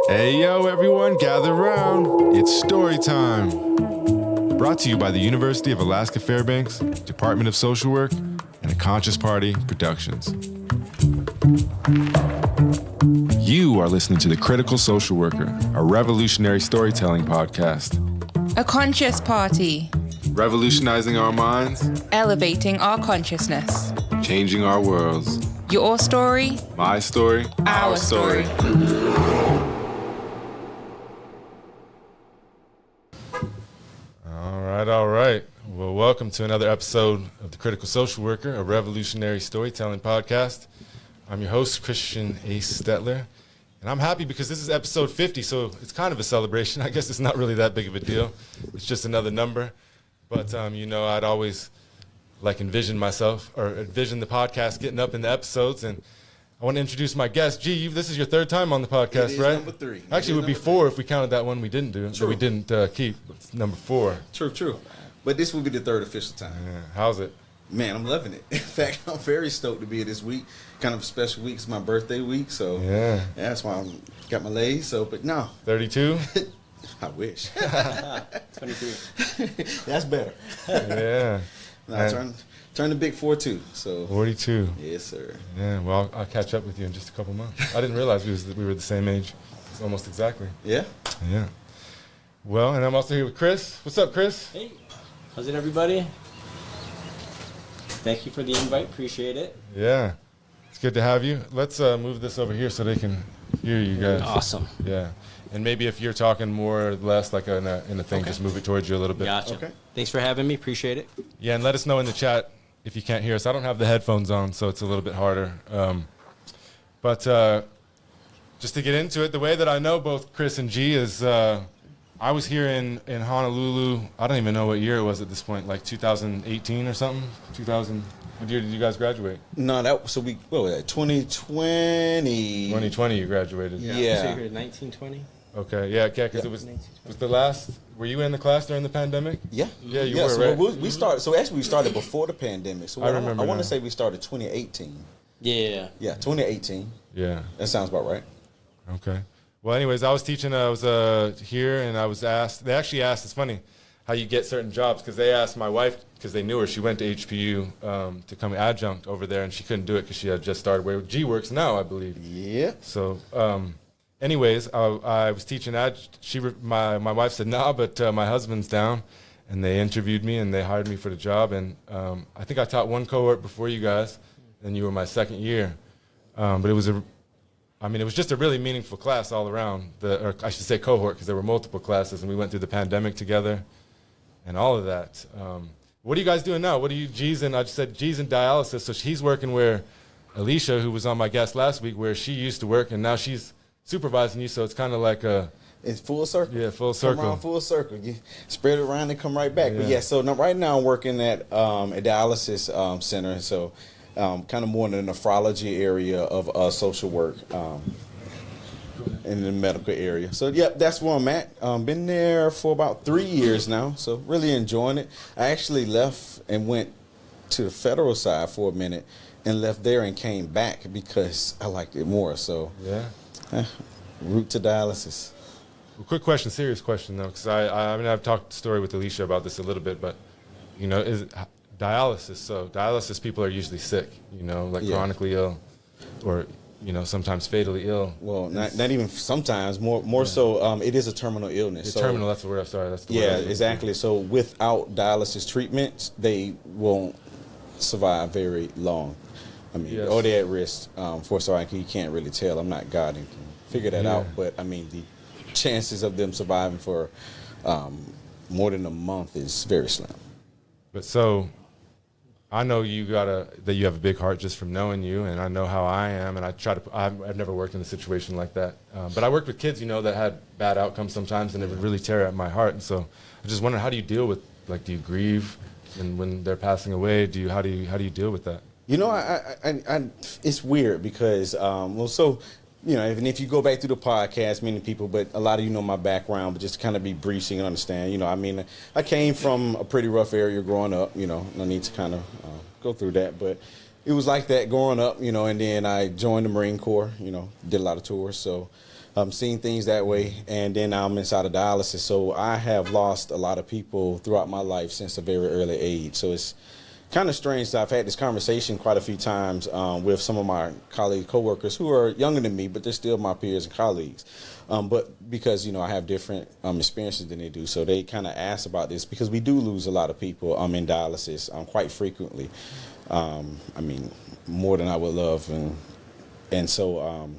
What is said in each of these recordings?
Hey yo everyone, gather around. It's story time. Brought to you by the University of Alaska Fairbanks, Department of Social Work, and a Conscious Party Productions. You are listening to The Critical Social Worker, a revolutionary storytelling podcast. A conscious party. Revolutionizing our minds. Elevating our consciousness. Changing our worlds. Your story. My story. Our story. All right. Well, welcome to another episode of The Critical Social Worker, a revolutionary storytelling podcast. I'm your host, Christian Ace Stettler, and I'm happy because this is episode 50, so it's kind of a celebration. I guess it's not really that big of a deal. It's just another number. But, I'd always envision the podcast getting up in the episodes, and I want to introduce my guest. G, this is your third time on the podcast, it is right? Number 3. Actually, it would be 4 if we counted that one we didn't do, that we didn't keep. It's number 4. True. But this will be the third official time. Yeah. How's it? Man, I'm loving it. In fact, I'm very stoked to be here this week. Kind of a special week. It's my birthday week, so yeah, that's why I got my legs. So, but no. 32? I wish. 23. That's better. Yeah. No, turn the big 42. So 42. Yes, sir. Yeah. Well, I'll catch up with you in just a couple months. I didn't realize we were the same age. It's almost exactly. Yeah. Yeah. Well, and I'm also here with Chris. What's up, Chris? Hey, how's it, everybody? Thank you for the invite. Appreciate it. Yeah. It's good to have you. Let's move this over here so they can hear you guys. Awesome. Yeah. And maybe if you're talking more or less like in a thing, Okay. Just move it towards you a little bit. Gotcha. Okay. Thanks for having me. Appreciate it. Yeah, and let us know in the chat if you can't hear us. I don't have the headphones on, so it's a little bit harder. But just to get into it, the way that I know both Chris and G is I was here in Honolulu. I don't even know what year it was at this point, like 2018 or something? What year did you guys graduate? No, what was that? 2020. 2020 you graduated. Yeah. So you're here 1920? Okay, yeah, because it was the last. Were you in the class during the pandemic? Yeah. Yeah, you were, so right? we started. So actually, we started before the pandemic. So I remember I want now. to say we started 2018. Yeah. Yeah, 2018. Yeah. That sounds about right. Okay. Well, anyways, I was teaching. I was here, and I was asked. They actually asked. It's funny how you get certain jobs because they asked my wife because they knew her. She went to HPU to come adjunct over there, and she couldn't do it because she had just started where G works now, I believe. Yeah. So, anyways, I was teaching my wife said nah, but my husband's down, and they interviewed me and they hired me for the job. And I think I taught one cohort before you guys, and you were my second year. But it was just a really meaningful class all around. Or I should say cohort, because there were multiple classes, and we went through the pandemic together, and all of that. What are you guys doing now? What are you? I just said G's in dialysis, so she's working where Alicia, who was on my guest last week, where she used to work, and now she's supervising you. So it's kind of like It's full circle. Yeah, full circle. Come around full circle. You spread it around and come right back. Yeah. But yeah, so right now I'm working at a dialysis center. So kind of more in the nephrology area of social work in the medical area. So yeah, that's where I'm at. Been there for about 3 years now. So really enjoying it. I actually left and went to the federal side for a minute and left there and came back because I liked it more. So yeah. Route to dialysis. Well, quick question, serious question though, because I've talked story with Alicia about this a little bit, but is dialysis. So dialysis people are usually sick, chronically ill, or sometimes fatally ill. Well, not even sometimes. More so, it is a terminal illness. So, terminal. That's the word. Sorry, that's the word. Yeah, exactly. So without dialysis treatment, they won't survive very long. Yes. Or they're at risk for you can't really tell. I'm not God and can figure that out. But the chances of them surviving for more than a month is very slim. But so, I know that you have a big heart just from knowing you, and I know how I am, and I've never worked in a situation like that. But I worked with kids, that had bad outcomes sometimes, and it would really tear at my heart. And so, I just wonder, how do you deal with, do you grieve, and when they're passing away, how do you deal with that? It's weird because, even if you go back through the podcast, many people, but a lot of my background, but just to kind of be brief so you can understand, I came from a pretty rough area growing up, no need to kind of go through that, but it was like that growing up, and then I joined the Marine Corps, did a lot of tours, so seen things that way, and then I'm inside of dialysis. So I have lost a lot of people throughout my life since a very early age. So it's kind of strange that I've had this conversation quite a few times with some of my colleagues, coworkers who are younger than me, but they're still my peers and colleagues. But because, I have different experiences than they do, so they kind of ask about this because we do lose a lot of people in dialysis quite frequently. More than I would love. And so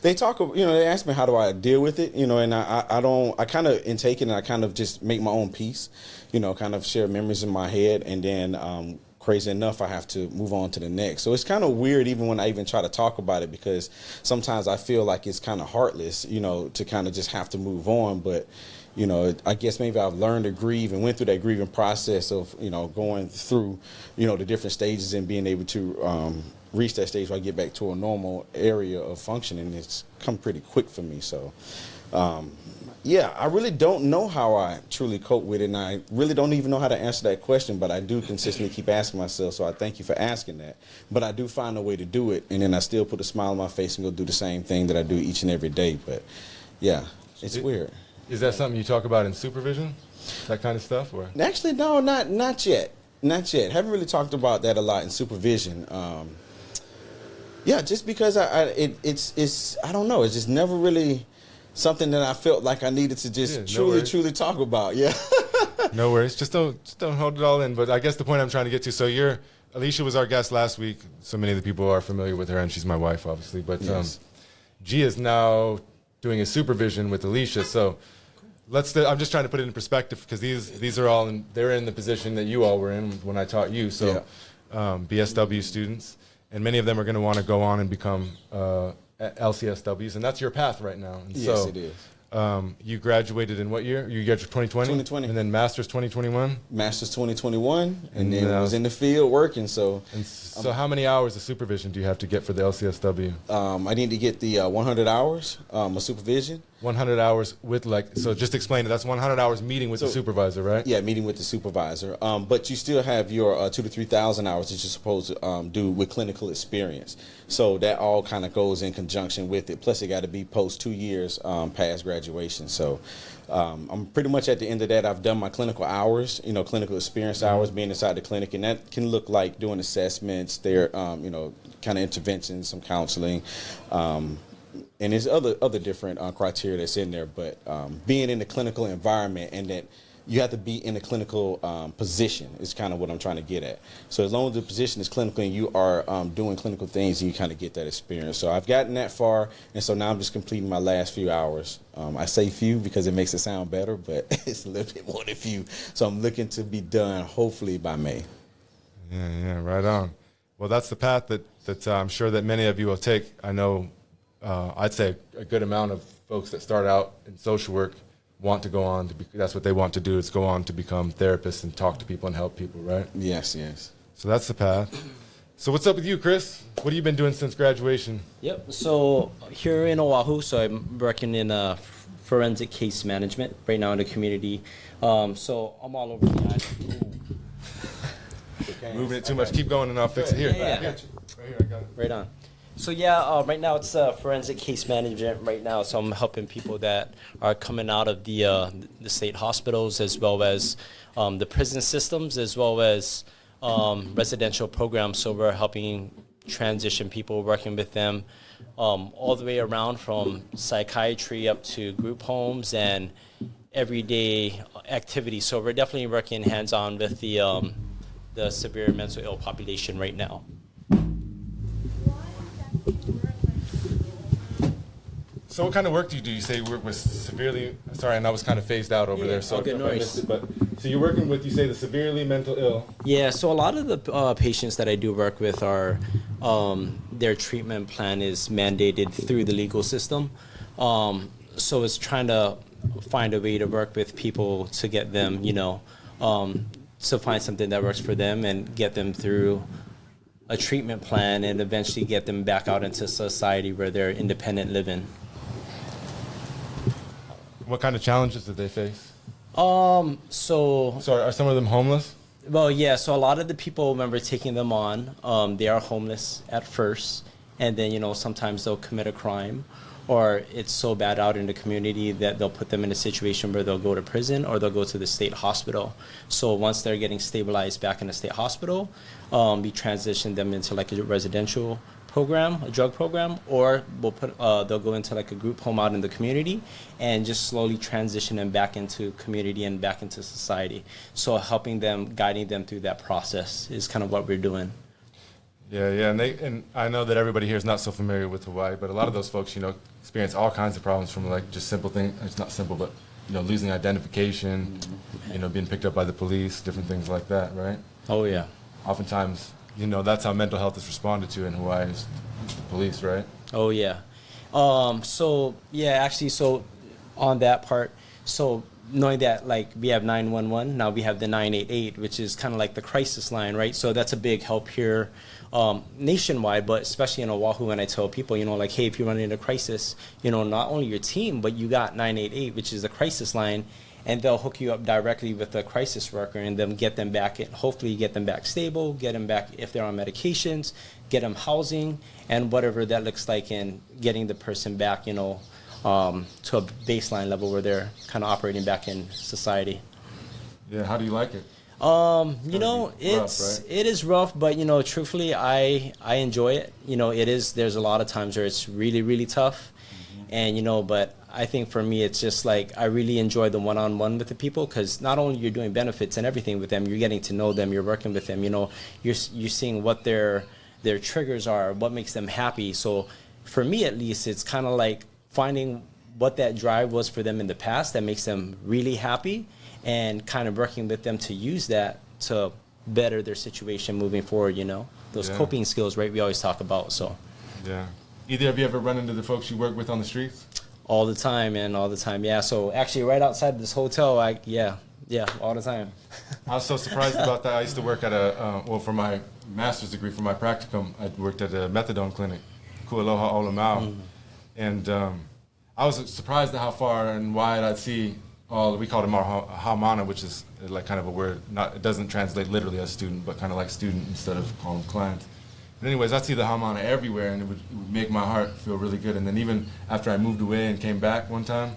they talk, they ask me how do I deal with it, and I kind of intake it and I kind of just make my own peace, kind of share memories in my head, and then crazy enough, I have to move on to the next. So it's kind of weird even when I even try to talk about it, because sometimes I feel like it's kind of heartless, to kind of just have to move on. But, I guess maybe I've learned to grieve and went through that grieving process of, going through, the different stages and being able to reach that stage where I get back to a normal area of functioning. It's come pretty quick for me. So, I really don't know how I truly cope with it, and I really don't even know how to answer that question, but I do consistently keep asking myself, so I thank you for asking that. But I do find a way to do it, and then I still put a smile on my face and go do the same thing that I do each and every day. But, it's weird. Is that something you talk about in supervision, that kind of stuff? Or actually, no, not yet. Not yet. Haven't really talked about that a lot in supervision. Just because it's I don't know. It's just never really something that I felt like I needed to just truly talk about. Yeah. No worries. Just don't hold it all in. But I guess the point I'm trying to get to. So Alicia was our guest last week. So many of the people are familiar with her, and she's my wife, obviously. But yes. G is now doing a supervision with Alicia. So I'm just trying to put it in perspective, because these are all they're in the position that you all were in when I taught you. So BSW students, and many of them are going to want to go on and become LCSWs, and that's your path right now. And yes, it is. You graduated in what year? You graduated 2020? 2020. And then Master's 2021? Master's 2021, and then I was in the field working. So how many hours of supervision do you have to get for the LCSW? I need to get the 100 hours of supervision. 100 hours with so just explain it. That's 100 hours meeting with the supervisor, right? Yeah, meeting with the supervisor. But you still have your 2,000 to 3,000 hours that you're supposed to do with clinical experience. So that all kind of goes in conjunction with it. Plus, it got to be post 2 years past graduation. So I'm pretty much at the end of that. I've done my clinical hours, clinical experience hours, being inside the clinic, and that can look like doing assessments, there, kind of interventions, some counseling. And there's other different criteria that's in there, but being in the clinical environment, and that you have to be in a clinical position is kind of what I'm trying to get at. So as long as the position is clinical and you are doing clinical things, you kind of get that experience. So I've gotten that far, and so now I'm just completing my last few hours. I say few because it makes it sound better, but it's a little bit more than few. So I'm looking to be done hopefully by May. Yeah, right on. Well, that's the path that I'm sure that many of you will take. I know I'd say a good amount of folks that start out in social work want to go on to that's what they want to do, is go on to become therapists and talk to people and help people, right? Yes. So that's the path. So what's up with you, Chris? What have you been doing since graduation? Yep. So here in Oahu, so I'm working in forensic case management right now in the community. So I'm all over the island. Moving it too much. Keep going and I'll fix it here. Yeah. I got you. Right here, I got it. Right on. So right now it's forensic case management right now. So I'm helping people that are coming out of the state hospitals, as well as the prison systems, as well as residential programs. So we're helping transition people, working with them all the way around, from psychiatry up to group homes and everyday activities. So we're definitely working hands-on with the severe mental ill population right now. So what kind of work do you do? You say you work with severely, sorry, and I was kind of phased out over there, so good I missed it. But so you're working with, you say, the severely mental ill. Yeah, so a lot of the patients that I do work with are, their treatment plan is mandated through the legal system. So it's trying to find a way to work with people to get them, to find something that works for them and get them through a treatment plan and eventually get them back out into society where they're independent living. What kind of challenges did they face? So Sorry, are some of them homeless? Well, yeah, so a lot of the people, remember taking them on, they are homeless at first, and then, sometimes they'll commit a crime, or it's so bad out in the community that they'll put them in a situation where they'll go to prison or they'll go to the state hospital. So once they're getting stabilized back in the state hospital, we transition them into like a residential program, a drug program, or they'll go into like a group home out in the community and just slowly transition them back into community and back into society. So helping them, guiding them through that process is kind of what we're doing. Yeah, and I know that everybody here is not so familiar with Hawaii, but a lot of those folks, experience all kinds of problems from like just simple things. It's not simple, but losing identification, being picked up by the police, different things like that, right? Oh yeah. Oftentimes, that's how mental health is responded to in Hawaii, is the police, right? Oh yeah. So on that part, so knowing that like we have 911, now we have the 988, which is kind of like the crisis line, right? So that's a big help here nationwide, but especially in Oahu. When I tell people, like, hey, if you run into a crisis, not only your team, but you got 988, which is the crisis line, and they'll hook you up directly with a crisis worker and then get them back, hopefully get them back stable, get them back if they're on medications, get them housing, and whatever that looks like, in getting the person back, to a baseline level where they're kind of operating back in society. Yeah, how do you like it? It is rough, but truthfully, I enjoy it. There's a lot of times where it's really, really tough, and but I think for me, it's just like I really enjoy the one-on-one with the people, because not only you're doing benefits and everything with them, you're getting to know them, you're working with them, you're seeing what their triggers are, what makes them happy. So for me, at least, it's kind of like finding what that drive was for them in the past that makes them really happy, and kind of working with them to use that to better their situation moving forward, those coping skills, right, we always talk about. So yeah. Either of you ever run into the folks you work with on the streets? All the time, man, all the time. Yeah, so actually right outside this hotel, all the time. I was so surprised about that. I used to work at for my master's degree, for my practicum, I worked at a methadone clinic, Kualoha Ola Mau. And I was surprised at how far and wide I'd see we called them our haumana, which is like kind of a word, it doesn't translate literally as student, but kind of like student instead of calling them client. But anyways, I'd see the haumana everywhere, and it would make my heart feel really good. And then even after I moved away and came back one time,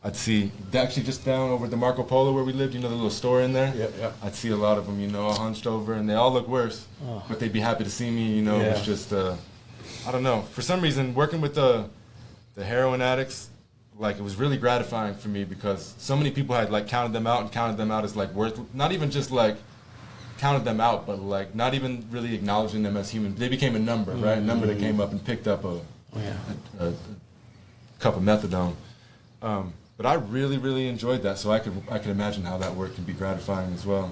I'd see, actually just down over at the Marco Polo where we lived, the little store in there? Yep. I'd see a lot of them, all hunched over, and they all look worse. Oh. But they'd be happy to see me, It was just, I don't know. For some reason, working with the heroin addicts, like, it was really gratifying for me, because so many people had, like, counted them out as, like, worth, not even just, like, counted them out, but, like, not even really acknowledging them as human. They became a number, right? A number that came up and picked up a cup of methadone. But I really, really enjoyed that, so I could imagine how that work can be gratifying as well.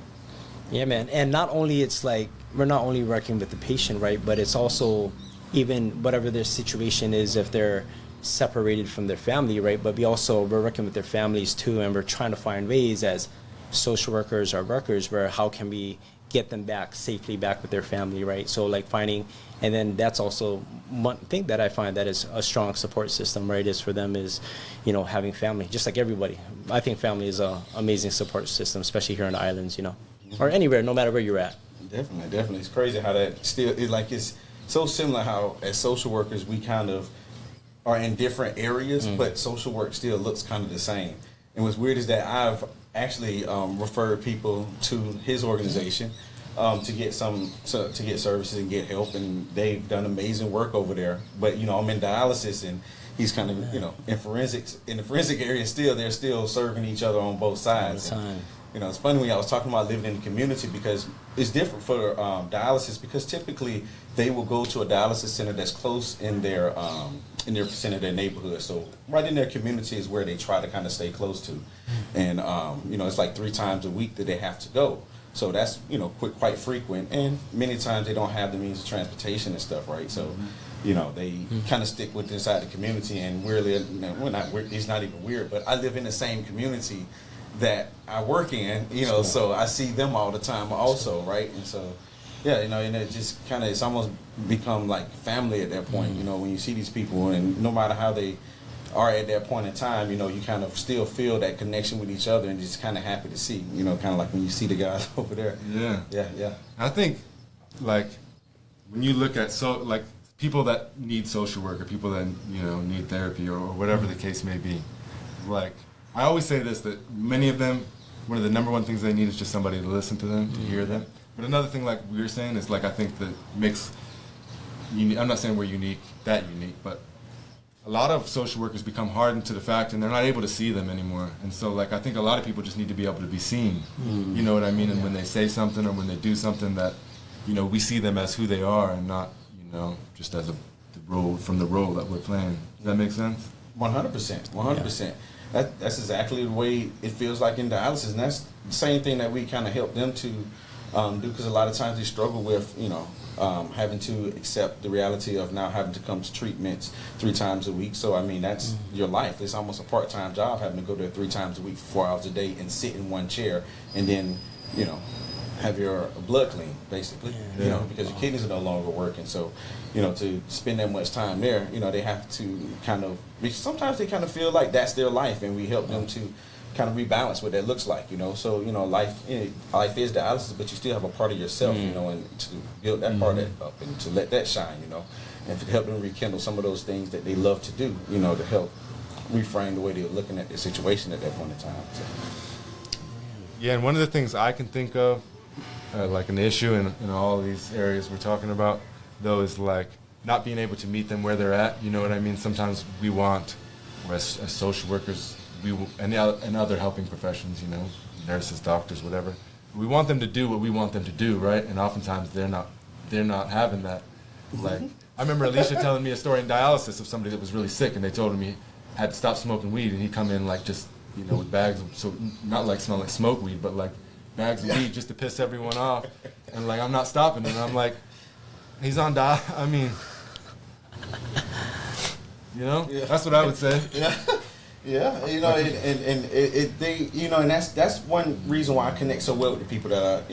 Yeah, man. And not only it's like, we're not only working with the patient, right, but it's also even whatever their situation is, if they're separated from their family, right, but we're working with their families too, and we're trying to find ways as social workers or workers where how can we get them back safely back with their family, right? So like finding, and then that's also one thing that I find that is a strong support system, right, is for them is, having family, just like everybody. I think family is an amazing support system, especially here on the islands, or anywhere, no matter where you're at. Definitely. It's crazy how that still is, like, it's so similar how as social workers we kind of are in different areas, but social work still looks kind of the same. And what's weird is that I've actually referred people to his organization to get services and get help, and they've done amazing work over there. But I'm in dialysis, and he's kind of in the forensic area still. They're still serving each other on both sides. All the time. It's funny when I was talking about living in the community, because it's different for dialysis, because typically they will go to a dialysis center that's close in their vicinity, their neighborhood. So right in their community is where they try to kind of stay close to, and it's like 3 times a week that they have to go. So that's quite frequent, and many times they don't have the means of transportation and stuff, right? So they kind of stick with inside the community, and weirdly, not weird, it's not even weird, but I live in the same community that I work in, so I see them all the time also, right? And so, and it just kind of, it's almost become like family at that point, when you see these people, and no matter how they are at that point in time, you kind of still feel that connection with each other, and just kind of happy to see, kind of like when you see the guys over there. Yeah. Yeah. I think, like, when you look at, people that need social work or people that need therapy or whatever the case may be. Like I always say this, that many of them, one of the number one things they need is just somebody to listen to them, to hear them. But another thing, like we were saying, is like I think that makes. I'm not saying we're unique, but a lot of social workers become hardened to the fact, and they're not able to see them anymore. And so, like, I think a lot of people just need to be able to be seen. You know what I mean? And when they say something or when they do something, that we see them as who they are and not just as the role that we're playing. Does that make sense? 100%, 100%. That's exactly the way it feels like in dialysis, and that's the same thing that we kind of help them to do, because a lot of times they struggle with having to accept the reality of now having to come to treatments 3 times a week. So I mean, that's your life. It's almost a part-time job having to go there 3 times a week for 4 hours a day and sit in one chair, and then have your blood clean, basically, because your kidneys are no longer working. So, to spend that much time there, they have to sometimes they kind of feel like that's their life, and we help them to kind of rebalance what that looks like, So, life is dialysis, but you still have a part of yourself, and to build that part up and to let that shine, and to help them rekindle some of those things that they love to do, to help reframe the way they're looking at their situation at that point in time. So. Yeah, and one of the things I can think of, like an issue in all these areas we're talking about, though, is like not being able to meet them where they're at. You know what I mean? Sometimes we want, or as social workers, and other helping professions, nurses, doctors, whatever, we want them to do what we want them to do, right? And oftentimes they're not having that. Like, I remember Alicia telling me a story in dialysis of somebody that was really sick, and they told him he had to stop smoking weed, and he'd come in like just with bags of, so not like smell like smoke weed, but like bags of weed just to piss everyone off, and like I'm not stopping him. And I'm like, he's on I mean, that's what I would say. Yeah, and that's one reason why I connect so well with the people that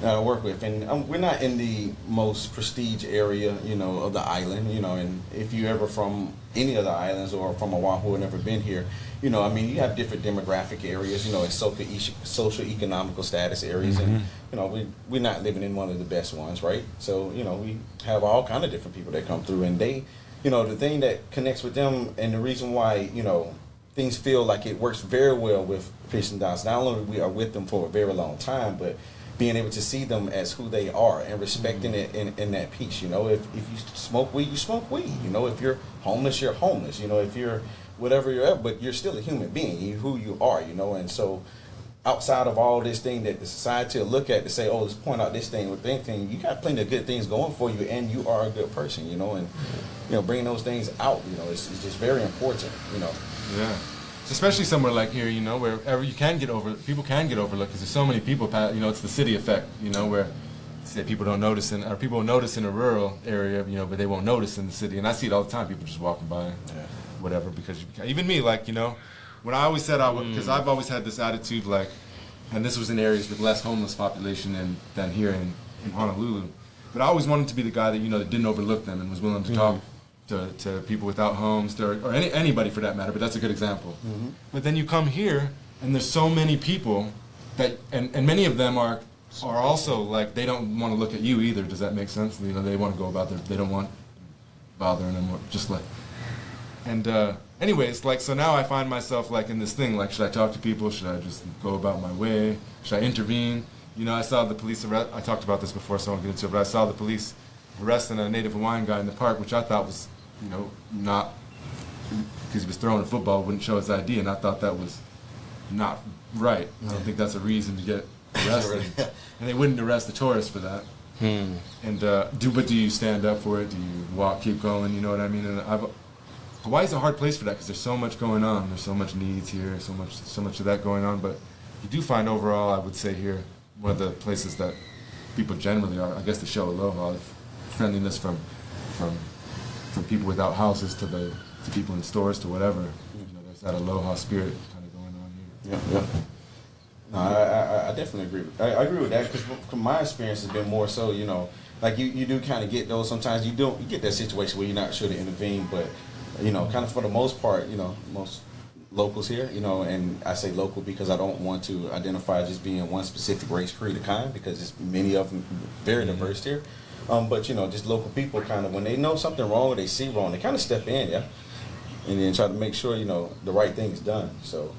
I work with, and we're not in the most prestige area, of the island, and if you ever from any of the islands or from Oahu and never been here, you have different demographic areas, and social economical status areas, and we're not living in one of the best ones, right? So we have all kind of different people that come through, and they, the thing that connects with them, and the reason why things feel like it works very well with Christian dialysis. Not only we are with them for a very long time, but being able to see them as who they are and respecting it in that piece. If you smoke weed, you smoke weed. If you're homeless, you're homeless. If you're whatever you're at, but you're still a human being, who you are. And so outside of all this thing that the society will look at to say, oh, let's point out this thing or that thing, you got plenty of good things going for you, and you are a good person. And bringing those things out, it's just very important. Yeah. Especially somewhere like here, wherever you can get people can get overlooked, because there's so many people, it's the city effect, where say people don't notice or people will notice in a rural area, but they won't notice in the city. And I see it all the time, people just walking by, whatever, because even me, like, when I always said I would, because I've always had this attitude, like, and this was in areas with less homeless population than here in Honolulu, but I always wanted to be the guy that, that didn't overlook them and was willing to talk to people without homes, or anybody for that matter, but that's a good example. But then you come here, and there's so many people that, and many of them are also like, they don't want to look at you either. Does that make sense? They want to go about they don't want bothering them, or just like, and anyways, like, so now I find myself like in this thing, like, should I talk to people? Should I just go about my way? Should I intervene? I saw the police arrest, I talked about this before, so I won't get into it, but I saw the police arresting a Native Hawaiian guy in the park, which I thought was, not, because he was throwing a football, wouldn't show his ID, and I thought that was not right. I don't think that's a reason to get arrested. And they wouldn't arrest the tourists for that. And do you stand up for it? Do you keep going? You know what I mean? And Hawaii's a hard place for that, because there's so much going on. There's so much needs here, so much of that going on. But you do find overall, I would say here, one of the places that people generally are, I guess, to show aloha, friendliness from people without houses to people in stores to whatever. There's that aloha spirit kind of going on here. Yeah. No, I definitely agree. I agree with that, because from my experience has been more so, like you do kind of get those. Sometimes you get that situation where you're not sure to intervene, but kind of for the most part, most locals here, and I say local because I don't want to identify just being one specific race, creed, or kind, because it's many of them very diverse here. But just local people kind of, when they know something wrong or they see wrong, they kind of step in, yeah, and then try to make sure the right thing is done. So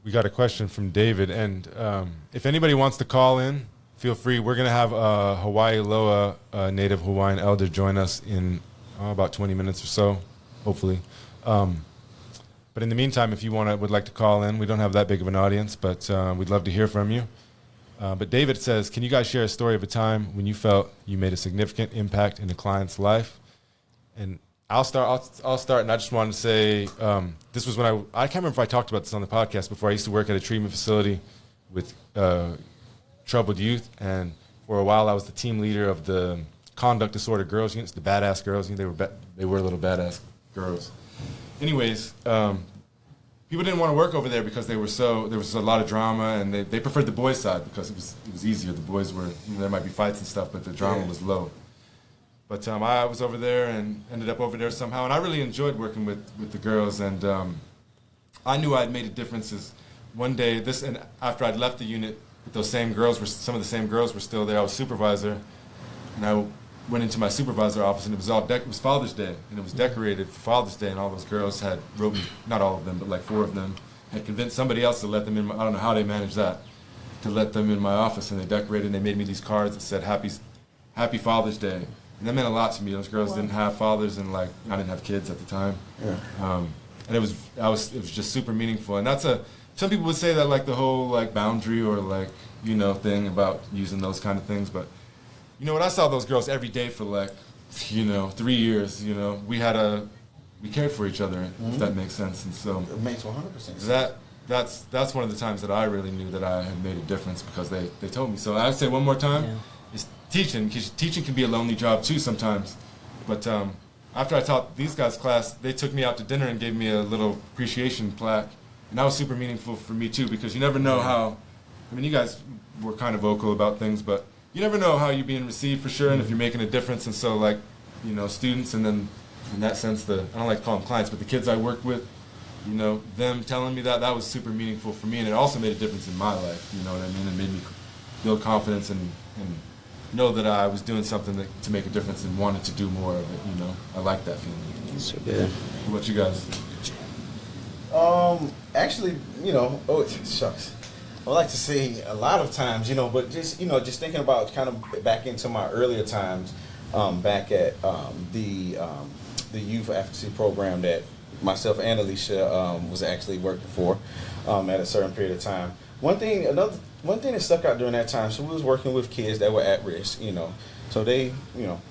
We got a question from David, and if anybody wants to call in, feel free. We're going to have Hawaii Loa, native Hawaiian elder, join us in about 20 minutes or so, hopefully. But in the meantime, if you would like to call in, we don't have that big of an audience, but we'd love to hear from you. But David says, can you guys share a story of a time when you felt you made a significant impact in a client's life? And I'll start, and I just wanted to say, this was when I can't remember if I talked about this on the podcast before. I used to work at a treatment facility with troubled youth, and for a while I was the team leader of the conduct disorder girls units, the badass girls. They were little badass girls. Anyways, people didn't want to work over there because there was a lot of drama, and they preferred the boys' side because it was easier. The boys were, there might be fights and stuff, but the drama was low. But I was over there and ended up over there somehow, and I really enjoyed working with the girls, and I knew I'd made a difference. Is one day, and after I'd left the unit, some of the same girls were still there. I was supervisor, and I went into my supervisor office, and it was Father's Day, and it was decorated for Father's Day, and all those girls had wrote me, not all of them, but like 4 of them, had convinced somebody else to let them in. I don't know how they managed that, to let them in my office, and they decorated, and they made me these cards that said Happy Father's Day. And that meant a lot to me. Those girls didn't have fathers, and I didn't have kids at the time. Yeah. And it was just super meaningful. And some people would say that the whole boundary or thing about using those kind of things. But when I saw those girls every day for 3 years, we cared for each other, if that makes sense. And so it makes 100% sense. That's one of the times that I really knew that I had made a difference, because they told me. So I'd say one more time. Yeah. Is teaching, because teaching can be a lonely job too sometimes. But after I taught these guys class, they took me out to dinner and gave me a little appreciation plaque, and that was super meaningful for me too, because you never know how. You guys were kind of vocal about things, but you never know how you're being received for sure, and if you're making a difference. And so students, and then in that sense, I don't like to call them clients, but the kids I worked with, them telling me that was super meaningful for me, and it also made a difference in my life. You know what I mean? It made me build confidence and know that I was doing something to make a difference and wanted to do more of it. I like that feeling. So good. What about you guys? Actually, shucks. I like to say a lot of times, but just thinking about kind of back into my earlier times, back at the youth advocacy program that myself and Alicia was actually working for at a certain period of time. One thing that stuck out during that time, so we was working with kids that were at risk, so they,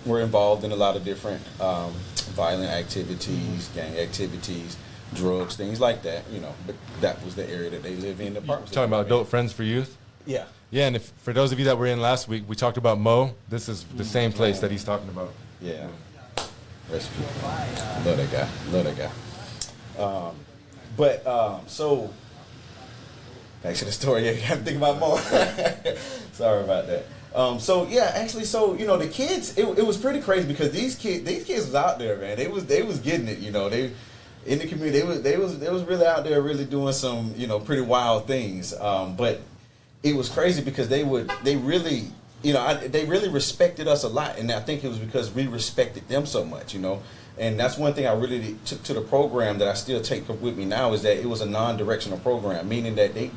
were involved in a lot of different violent activities, gang activities, drugs, things like that, but that was the area that they live in. The apartments. Talking about Adult Friends for Youth? Yeah. Yeah, and for those of you that were in last week, we talked about Mo. This is the same place that he's talking about. Yeah. Recipe. Love that guy. So back to the story. You have to think about more. Sorry about that. The kids. It was pretty crazy, because these kids was out there, man. They was getting it. They in the community. They was really out there, really doing some pretty wild things. But it was crazy because they really respected us a lot, and I think it was because we respected them so much. And that's one thing I really took to the program that I still take with me now, is that it was a non-directional program, meaning that they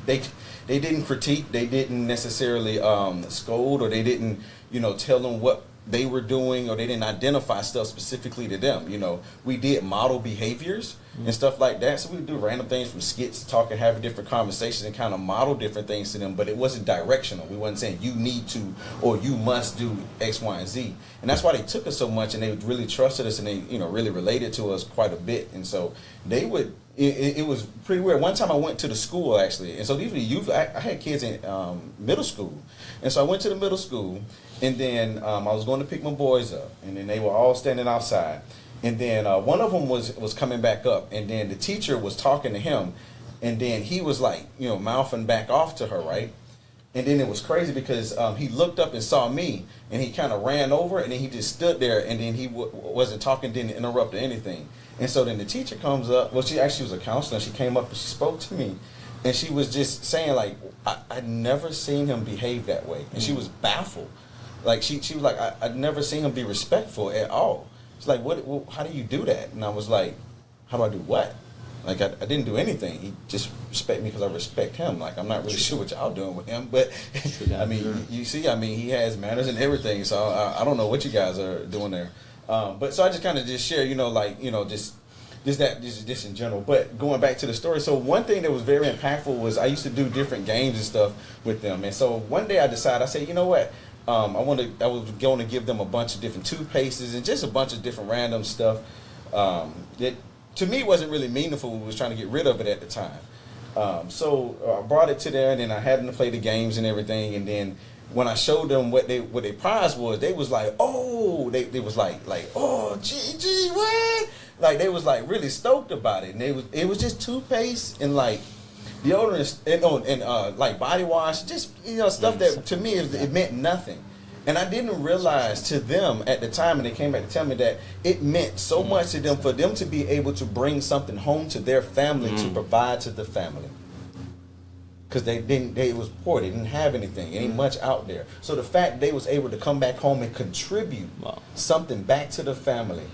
didn't critique, they didn't necessarily scold, or they didn't tell them what they were doing, or they didn't identify stuff specifically to them. We did model behaviors and stuff like that. So we would do random things from skits, talking, having different conversations, and kind of model different things to them. But it wasn't directional. We wasn't saying you need to or you must do X, Y, and Z. And that's why they took us so much, and they really trusted us, and they really related to us quite a bit. And so they would. It was pretty weird. One time I went to the school, actually, and so these were the youth. I had kids in middle school, and so I went to the middle school, and then I was going to pick my boys up, and then they were all standing outside, and then one of them was coming back up, and then the teacher was talking to him, and then he was mouthing back off to her, right? And then it was crazy because he looked up and saw me, and he kind of ran over, and then he just stood there, and then he wasn't talking, didn't interrupt or anything. And so then the teacher comes up. Well, she actually was a counselor. She came up and she spoke to me, and she was just saying I'd never seen him behave that way, and she was baffled. Like she was like, I'd never seen him be respectful at all. She's like, how do you do that? And I was like, how do I do what? Like, I didn't do anything. He just respect me because I respect him. Like, I'm not really sure what y'all doing with him, but I mean, you see, I mean, he has manners and everything. So I don't know what you guys are doing there. But so I just kind of just share, just in general. But going back to the story, so one thing that was very impactful was I used to do different games and stuff with them. And so one day I decided, I said, you know what? I was going to give them a bunch of different toothpastes and just a bunch of different random stuff that to me wasn't really meaningful. We was trying to get rid of it at the time. So I brought it to there, and then I had them to play the games and everything. And then when I showed them what their prize was, they was like, oh, they was like, oh, gee, what? Like, they was like really stoked about it. And it was just toothpaste and like deodorant and like body wash, just stuff that to me it meant nothing. And I didn't realize to them at the time, and they came back to tell me that it meant so much to them for them to be able to bring something home to their family to provide to the family. Because they was poor, they didn't have anything, ain't much out there. So the fact they was able to come back home and contribute something back to the family,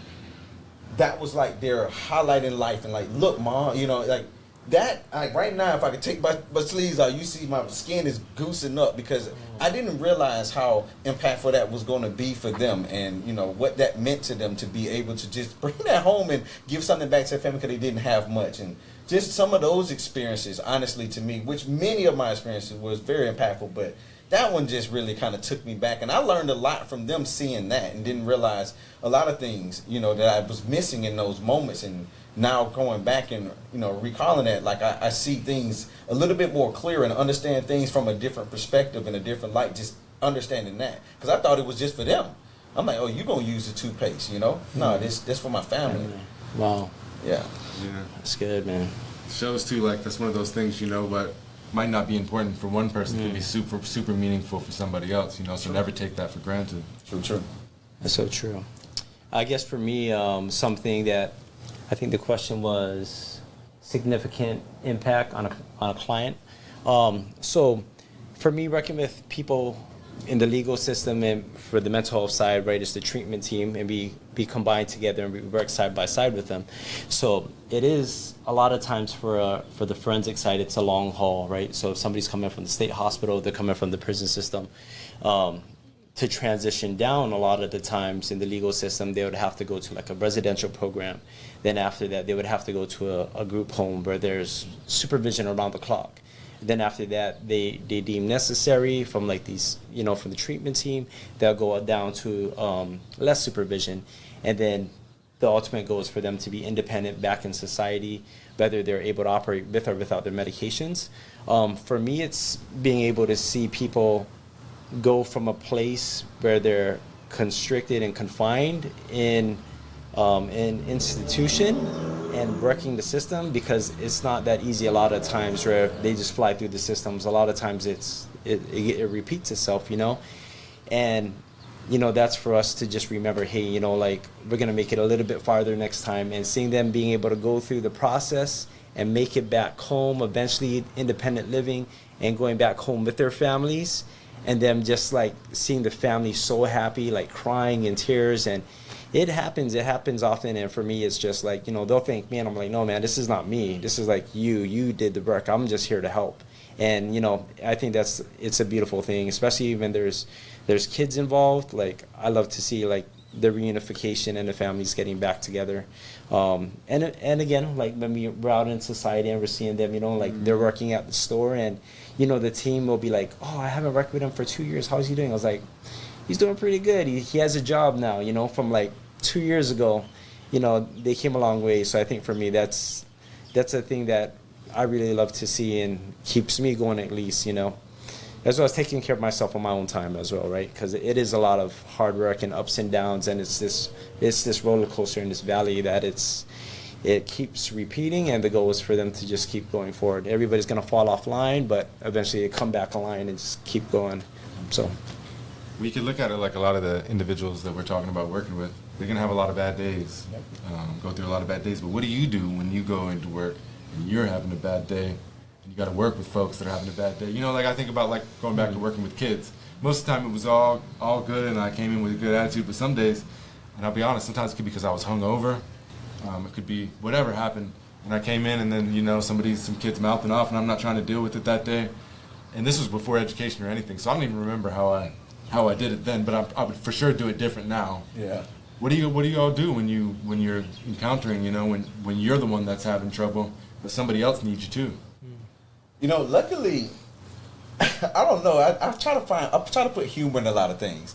that was like their highlight in life. And like, look, Mom, like that. Like right now, if I could take my sleeves out, you see my skin is goosing up because I didn't realize how impactful that was going to be for them, and what that meant to them to be able to just bring that home and give something back to their family because they didn't have much. And just some of those experiences, honestly, to me, which many of my experiences was very impactful, but that one just really kind of took me back. And I learned a lot from them seeing that and didn't realize a lot of things, that I was missing in those moments. And now going back and, recalling that, like I see things a little bit more clear and understand things from a different perspective and a different light, just understanding that. Because I thought it was just for them. I'm like, oh, you going to use the toothpaste, No, this for my family. Wow. Yeah. That's good, man. Shows too, like that's one of those things, what might not be important for one person can be super, super meaningful for somebody else, so never take that for granted. True. That's so true. I guess for me, something that I think the question was significant impact on a client. So for me, working with people in the legal system and for the mental health side, right, it's the treatment team, and be combined together and we work side by side with them. So it is a lot of times for the forensic side, it's a long haul, right? So if somebody's coming from the state hospital, they're coming from the prison system, to transition down a lot of the times in the legal system, they would have to go to like a residential program. Then after that, they would have to go to a group home where there's supervision around the clock. Then after that, they deem necessary from like these, from the treatment team, they'll go down to less supervision. And then the ultimate goal is for them to be independent back in society, whether they're able to operate with or without their medications. For me, it's being able to see people go from a place where they're constricted and confined in an institution and working the system, because it's not that easy a lot of times where they just fly through the systems. A lot of times it repeats itself, and that's for us to just remember, hey, like we're gonna make it a little bit farther next time, and seeing them being able to go through the process and make it back home, eventually independent living and going back home with their families, and them just like seeing the family so happy, like crying in tears. And it happens often. And for me, it's just like, they'll thank me, and I'm like, no, man, this is not me. This is like you did the work. I'm just here to help. And, I think it's a beautiful thing, especially when there's kids involved. Like, I love to see like the reunification and the families getting back together. And again, like when we're out in society and we're seeing them, like they're working at the store, and, the team will be like, oh, I haven't worked with him for 2 years. How's he doing? I was like, he's doing pretty good. He has a job now, from like 2 years ago, they came a long way. So I think for me, that's a thing that I really love to see and keeps me going, at least, as well as taking care of myself on my own time as well, right? Because it is a lot of hard work and ups and downs, and it's this roller coaster in this valley that it keeps repeating, and the goal is for them to just keep going forward. Everybody's going to fall offline, but eventually they come back online and just keep going. So we could look at it like a lot of the individuals that we're talking about working with, they're going to have a lot of bad days, go through a lot of bad days. But what do you do when you go into work and you're having a bad day and you got to work with folks that are having a bad day? Like I think about like going back to working with kids. most of the time it was all good, and I came in with a good attitude. But some days, and I'll be honest, sometimes it could be because I was hungover. It could be whatever happened, and I came in, and then some kids mouthing off, and I'm not trying to deal with it that day. And this was before education or anything, so I don't even remember how I did it then. But I would for sure do it different now. Yeah. What do you all do when you're encountering, when you're the one that's having trouble, but somebody else needs you too? Luckily, I don't know. I try to put humor in a lot of things,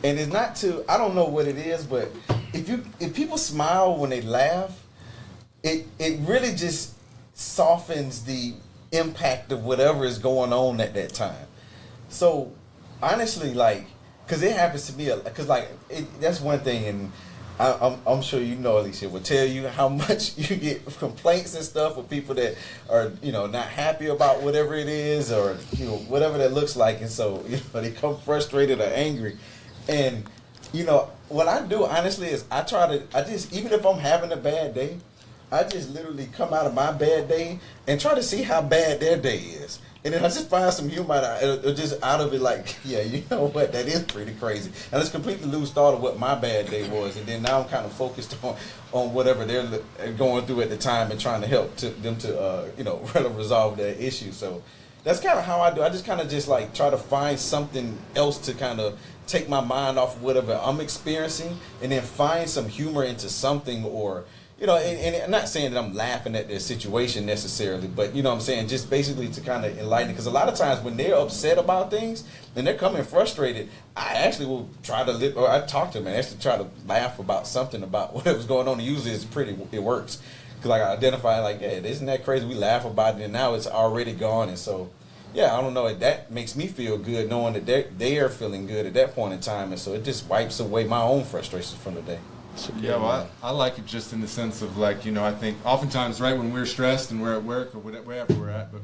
and it's not to. I don't know what it is, but if people smile when they laugh, it really just softens the impact of whatever is going on at that time. So honestly, because it happens to me, because that's one thing, and I'm sure Alicia will tell you how much you get complaints and stuff with people that are not happy about whatever it is, or whatever that looks like, and so they come frustrated or angry. And what I do honestly is I just, even if I'm having a bad day, I just literally come out of my bad day and try to see how bad their day is. And then I just find some humor just out of it, yeah, you know what, that is pretty crazy. And I just completely lose thought of what my bad day was. And then now I'm kind of focused on whatever they're going through at the time and trying to help them to resolve their issue. So that's kind of how I do. I just kind of try to find something else to kind of take my mind off of whatever I'm experiencing, and then find some humor into something, or and I'm not saying that I'm laughing at their situation necessarily, but what I'm saying, just basically to kind of enlighten it. Because a lot of times when they're upset about things and they're coming frustrated, I actually will try to or I talk to them and actually try to laugh about something about whatever's going on. And usually it works. Because I identify hey, isn't that crazy? We laugh about it and now it's already gone. And so, yeah, I don't know. That makes me feel good knowing that they are feeling good at that point in time. And so it just wipes away my own frustrations from the day. Yeah, well, I like it just in the sense of I think oftentimes, right, when we're stressed and we're at work or wherever we're at, but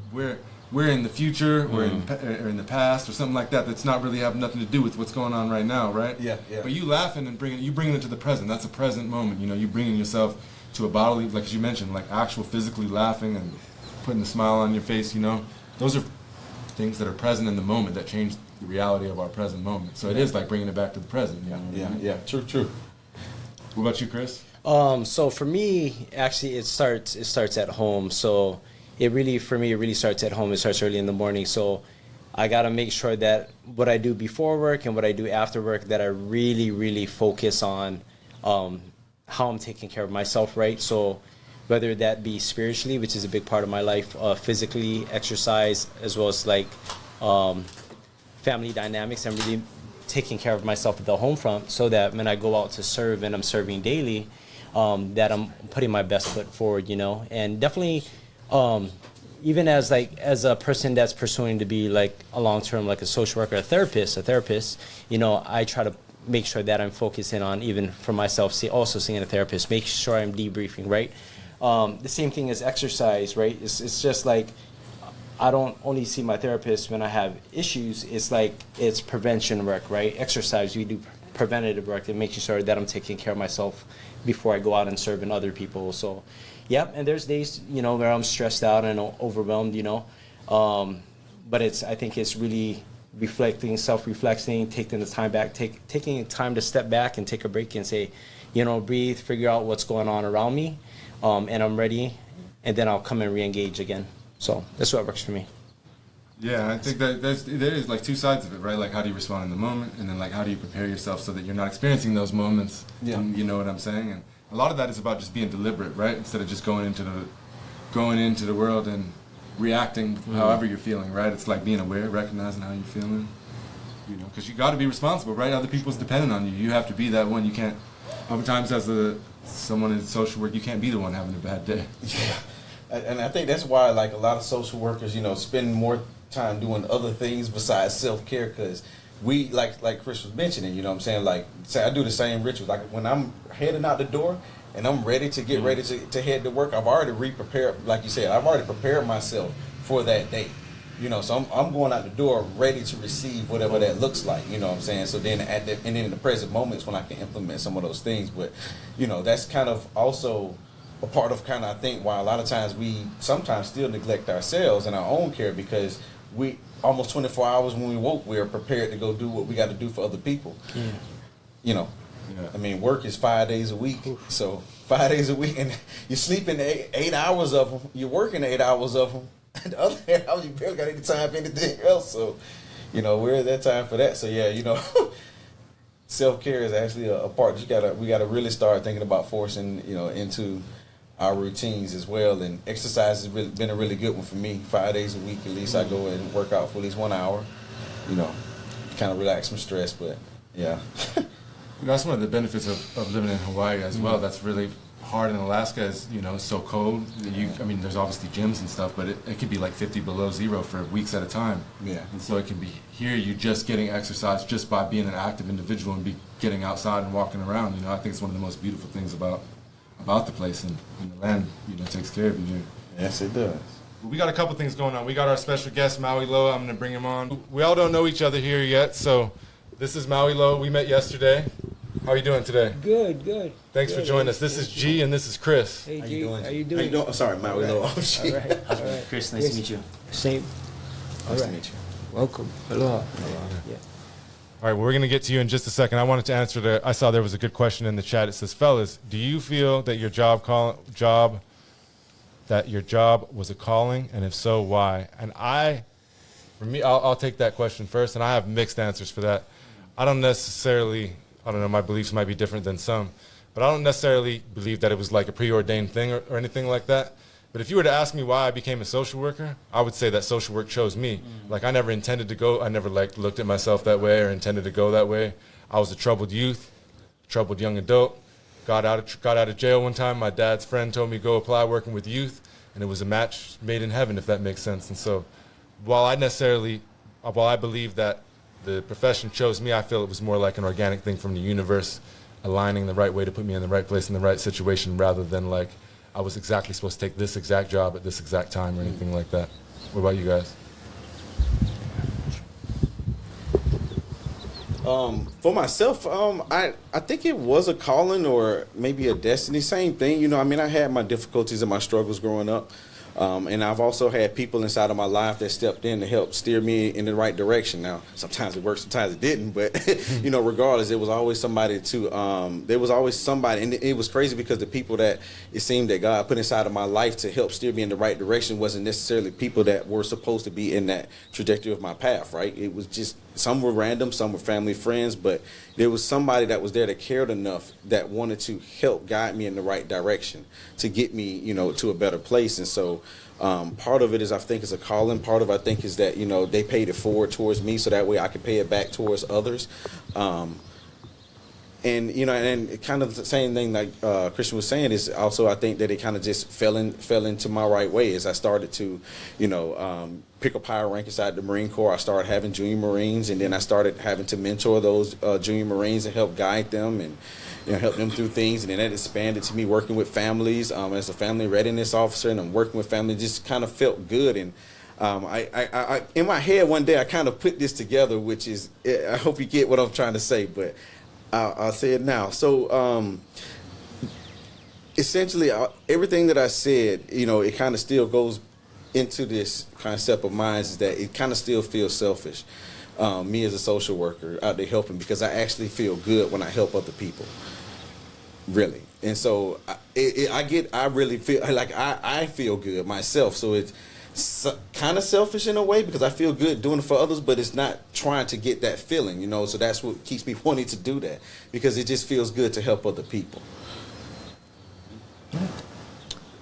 we're in the future, or in the past or something like that. That's not really have nothing to do with what's going on right now, right? Yeah. But you laughing and bringing it to the present. That's a present moment. You bringing yourself to a bodily, as you mentioned, actual physically laughing and putting a smile on your face. Those are things that are present in the moment that change the reality of our present moment. So it is like bringing it back to the present. Yeah. True. What about you, Chris? So for me, actually, it starts at home. So it really starts at home. It starts early in the morning. So I got to make sure that what I do before work and what I do after work, that I really, really focus on how I'm taking care of myself, right? So whether that be spiritually, which is a big part of my life, physically, exercise, as well as family dynamics, and really taking care of myself at the home front, so that when I go out to serve and I'm serving daily, that I'm putting my best foot forward, and definitely, even as a person that's pursuing to be a long-term, a social worker, a therapist, I try to make sure that I'm focusing on, even for myself, also seeing a therapist, make sure I'm debriefing, right? The same thing as exercise, right? It's just I don't only see my therapist when I have issues. It's prevention work, right? Exercise, we do preventative work and making sure that I'm taking care of myself before I go out and serving other people. So, yeah, and there's days, where I'm stressed out and overwhelmed, but I think it's really self-reflecting, taking the time back, taking time to step back and take a break and say, breathe, figure out what's going on around me, and I'm ready, and then I'll come and re-engage again. So that's what works for me. Yeah, I think that there is two sides of it, right? How do you respond in the moment, and then how do you prepare yourself so that you're not experiencing those moments? Yeah. And you know what I'm saying? And a lot of that is about just being deliberate, right? Instead of just going into the world and reacting however you're feeling, right? It's being aware, recognizing how you're feeling, because you got to be responsible, right? Other people's dependent on you. You have to be that one. You can't. Oftentimes, as someone in social work, you can't be the one having a bad day. Yeah. And I think that's why, a lot of social workers, spend more time doing other things besides self-care, because we, like Chris was mentioning, say I do the same rituals. When I'm heading out the door and I'm ready to get ready to head to work, I've already re-prepared, like you said, I've already prepared myself for that day. So I'm going out the door ready to receive whatever that looks like, So then in the present moments when I can implement some of those things. But, that's kind of also a part of I think why a lot of times we sometimes still neglect ourselves and our own care, because almost 24 hours when we woke, we are prepared to go do what we got to do for other people. Yeah. You know, Yeah. I mean, work is 5 days a week. So 5 days a week, and you're sleeping 8 hours of them. You're working 8 hours of them. And the other 8 hours, you barely got any time for anything else. So, you know, we're at that time for that. So yeah, you know, self-care is actually a part that we gotta really start thinking about forcing, you know, into our routines as well. And exercise has been a really good one for me. 5 days a week at least, I go and work out for at least 1 hour. You know, kind of relax some stress. But yeah. That's one of the benefits of living in Hawaii as well. That's really hard in Alaska. Is, you know, it's so cold that I mean, there's obviously gyms and stuff, but it could be like 50 below zero for weeks at a time. Yeah. And so it can be here. You just getting exercise just by being an active individual and getting outside and walking around. You know, I think it's one of the most beautiful things about the place, and the land, you know, takes care of you here. Yes, it does. We got a couple things going on. We got our special guest, Maui Loa. I'm going to bring him on. We all don't know each other here yet, so this is Maui Loa. We met yesterday. How are you doing today? Good, good. Thanks for joining us. This is G and this is Chris. Hey, How G, you doing? how you doing? Oh, sorry, Maui Loa. Oh, All shit. right, all right. Chris, nice to meet you. Same. All Nice to right. meet you. Welcome. Aloha. Yeah. All right, well, we're going to get to you in just a second. I wanted to answer I saw there was a good question in the chat. It says, fellas, do you feel that your job was a calling, and if so, why? And for me, I'll take that question first, and I have mixed answers for that. I don't know, my beliefs might be different than some, but I don't necessarily believe that it was like a preordained thing or anything like that. But if you were to ask me why I became a social worker, I would say that social work chose me. Like, I never intended to go. I never looked at myself that way or intended to go that way. I was a troubled youth, troubled young adult. Got out of jail one time. My dad's friend told me go apply working with youth, and it was a match made in heaven, if that makes sense. And so, while I believe that the profession chose me, I feel it was more like an organic thing from the universe, aligning the right way to put me in the right place in the right situation, rather than like I was exactly supposed to take this exact job at this exact time or anything like that. What about you guys? For myself, I think it was a calling or maybe a destiny. Same thing, you know. I mean, I had my difficulties and my struggles growing up, and I've also had people inside of my life that stepped in to help steer me in the right direction. Now, sometimes it worked, sometimes it didn't, but you know, regardless, there was always somebody and it was crazy because the people that it seemed that God put inside of my life to help steer me in the right direction wasn't necessarily people that were supposed to be in that trajectory of my path, right? It was just, some were random, some were family friends, but there was somebody that was there that cared enough that wanted to help guide me in the right direction to get me, you know, to a better place. And so part of it is, I think, is a calling. Part of it, I think, is that, you know, they paid it forward towards me so that way I could pay it back towards others. And, you know, and kind of the same thing like Christian was saying is also, I think that it kind of just fell into my right way as I started to, you know, pick up higher rank inside the Marine Corps. I started having junior Marines, and then I started having to mentor those junior Marines and help guide them and, you know, help them through things. And then that expanded to me working with families as a family readiness officer, and I'm working with families. Just kind of felt good. And I in my head one day I kind of put this together, which is, I hope you get what I'm trying to say, but I'll say it now. So essentially, everything that I said, you know, it kind of still goes into this concept of mine, is that it kind of still feels selfish. Me as a social worker out there helping, because I actually feel good when I help other people, really. And so I really feel like I feel good myself. So it's kind of selfish in a way, because I feel good doing it for others, but it's not trying to get that feeling, you know. So that's what keeps me wanting to do that, because it just feels good to help other people.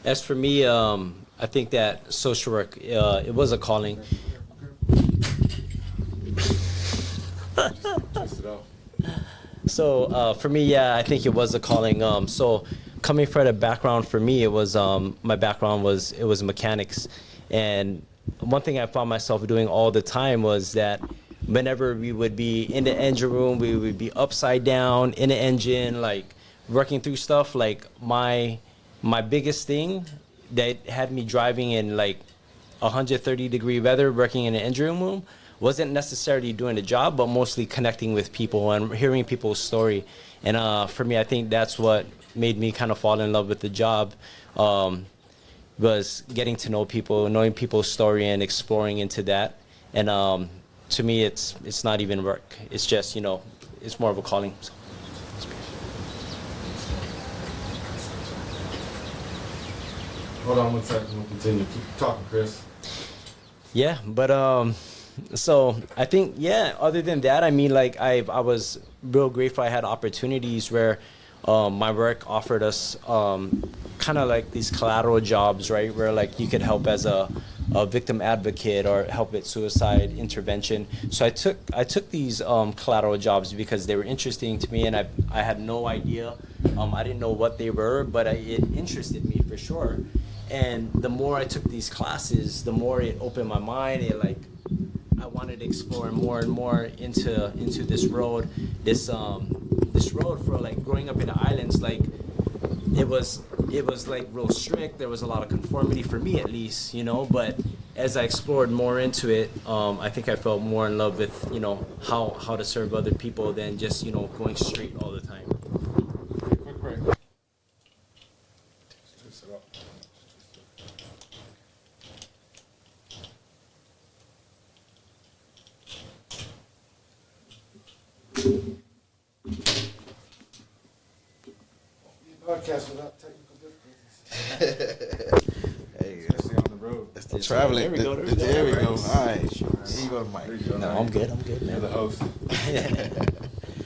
As for me, I think that social work, it was a calling. So for me, yeah, I think it was a calling. So coming from the background, for me, it was my background was mechanics, and one thing I found myself doing all the time was that whenever we would be in the engine room, we would be upside down in the engine, like working through stuff. Like my biggest thing that had me driving in like 130-degree weather, working in an engine room, wasn't necessarily doing the job, but mostly connecting with people and hearing people's story. And for me, I think that's what made me kind of fall in love with the job, was getting to know people, knowing people's story and exploring into that. And to me, it's not even work. It's just, it's more of a calling. So. Hold on one second. We'll continue. Keep talking, Chris. Yeah, but so I think, other than that, I mean, like I was real grateful I had opportunities where my work offered us kind of like these collateral jobs, right, where like you could help as a victim advocate or help with suicide intervention. So I took these collateral jobs because they were interesting to me, and I had no idea. I didn't know what they were, but it interested me for sure. And the more I took these classes, the more it opened my mind. I wanted to explore more and more into this road. This road for like growing up in the islands, like it was like real strict. There was a lot of conformity for me, at least, But as I explored more into it, I think I felt more in love with how to serve other people than just going straight all the time. Quick break. Podcast without technical difficulties. Especially on the road. That's the traveling. There we go. All right. Here you go, Mike. No, I'm good, You're man. the host.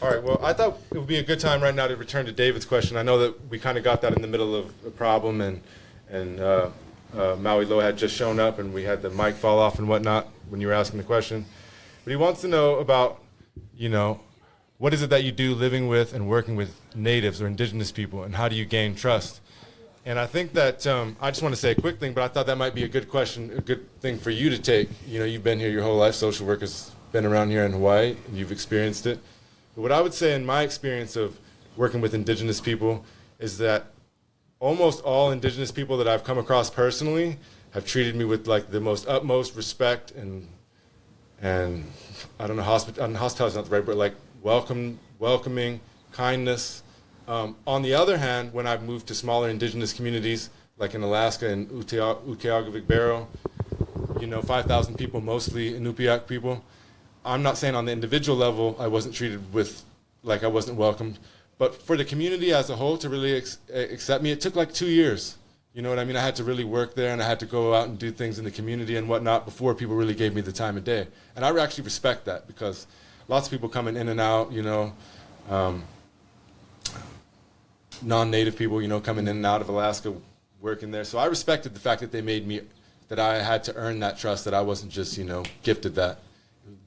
All right. Well, I thought it would be a good time right now to return to David's question. I know that we kind of got that in the middle of a problem, and Maui Loa had just shown up, and we had the mic fall off and whatnot when you were asking the question. But he wants to know about, what is it that you do living with and working with natives or indigenous people, and how do you gain trust? And I think that I just want to say a quick thing, but I thought that might be a good question, a good thing for you to take. You've been here your whole life. Social work has been around here in Hawaii, and you've experienced it. But what I would say in my experience of working with indigenous people is that almost all indigenous people that I've come across personally have treated me with like the most utmost respect and I don't know, hospitality is not the right word, like welcoming, kindness. On the other hand, when I've moved to smaller indigenous communities, like in Alaska and Ukiagavik Barrow, 5,000 people, mostly Inupiaq people, I'm not saying on the individual level I wasn't treated with, like I wasn't welcomed, but for the community as a whole to really accept me, it took like 2 years. You know what I mean? I had to really work there, and I had to go out and do things in the community and whatnot before people really gave me the time of day. And I actually respect that, because lots of people coming in and out, non-native people, coming in and out of Alaska, working there. So I respected the fact that they made me, that I had to earn that trust, that I wasn't just, gifted that,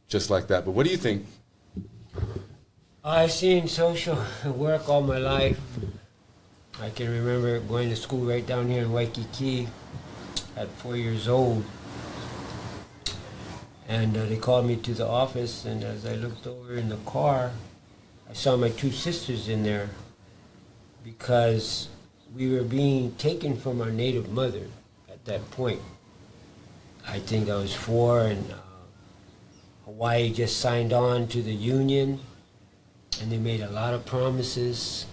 just like that. But what do you think? I've seen social work all my life. I can remember going to school right down here in Waikiki at 4 years old. And they called me to the office, and as I looked over in the car, I saw my two sisters in there, because we were being taken from our native mother at that point. I think I was 4, and Hawaii just signed on to the union, and they made a lot of promises.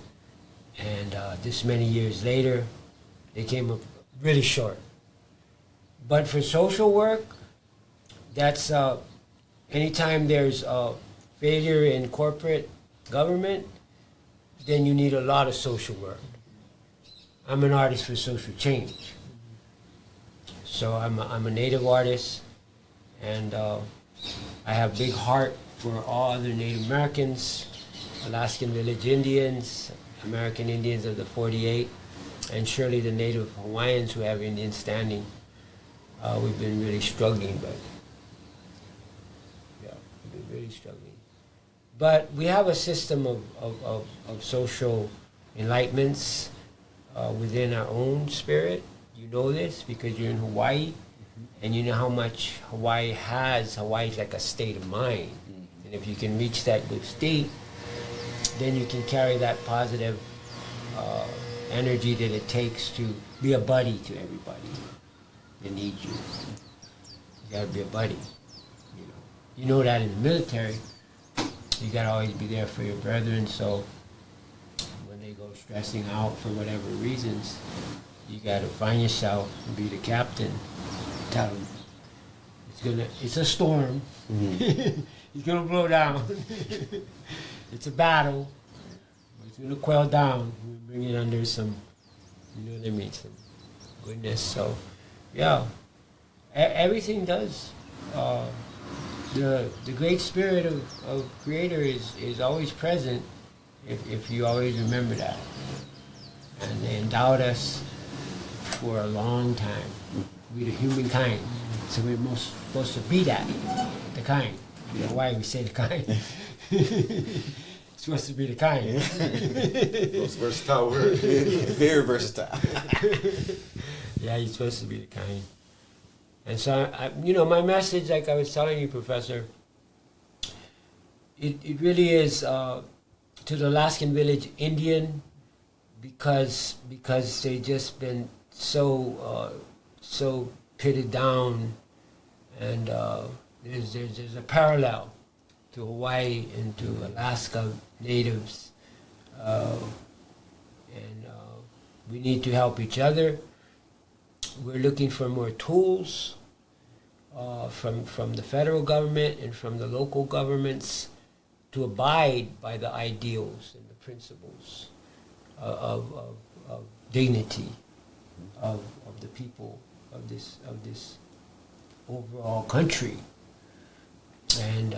And this many years later, they came up really short. But for social work, that's anytime there's failure in corporate government, then you need a lot of social work. I'm an artist for social change. So I'm a native artist, and I have big heart for all other Native Americans, Alaskan Village Indians, American Indians of the 48, and surely the Native Hawaiians who have Indian standing. We've been really struggling, but we've been really struggling. But we have a system of social enlightenments within our own spirit. You know this because you're in Hawaii, and you know how much Hawaii has. Hawaii is like a state of mind. And if you can reach that good state, then you can carry that positive energy that it takes to be a buddy to everybody that needs you. You gotta be a buddy. You know that in the military, you gotta always be there for your brethren. So when they go stressing out for whatever reasons, you gotta find yourself and be the captain. Tell them It's a storm. It's gonna blow down. It's a battle. It's gonna quell down. We bring it under some, you know what I mean, some goodness. So, yeah, everything does. The great spirit of Creator is always present if you always remember that. And they endowed us for a long time. We the humankind. So we're most supposed to be that, the kind. You know why we say the kind? It's supposed to be the kind. Most versatile word. Very versatile. Yeah, you're supposed to be the kind. And so, you know, my message, like I was telling you, Professor, it really is to the Alaskan Village Indian, because they just been so pitted down, and there's a parallel to Hawaii and to Alaska natives, and we need to help each other. We're looking for more tools from the federal government and from the local governments to abide by the ideals and the principles of dignity of the people of this overall country. And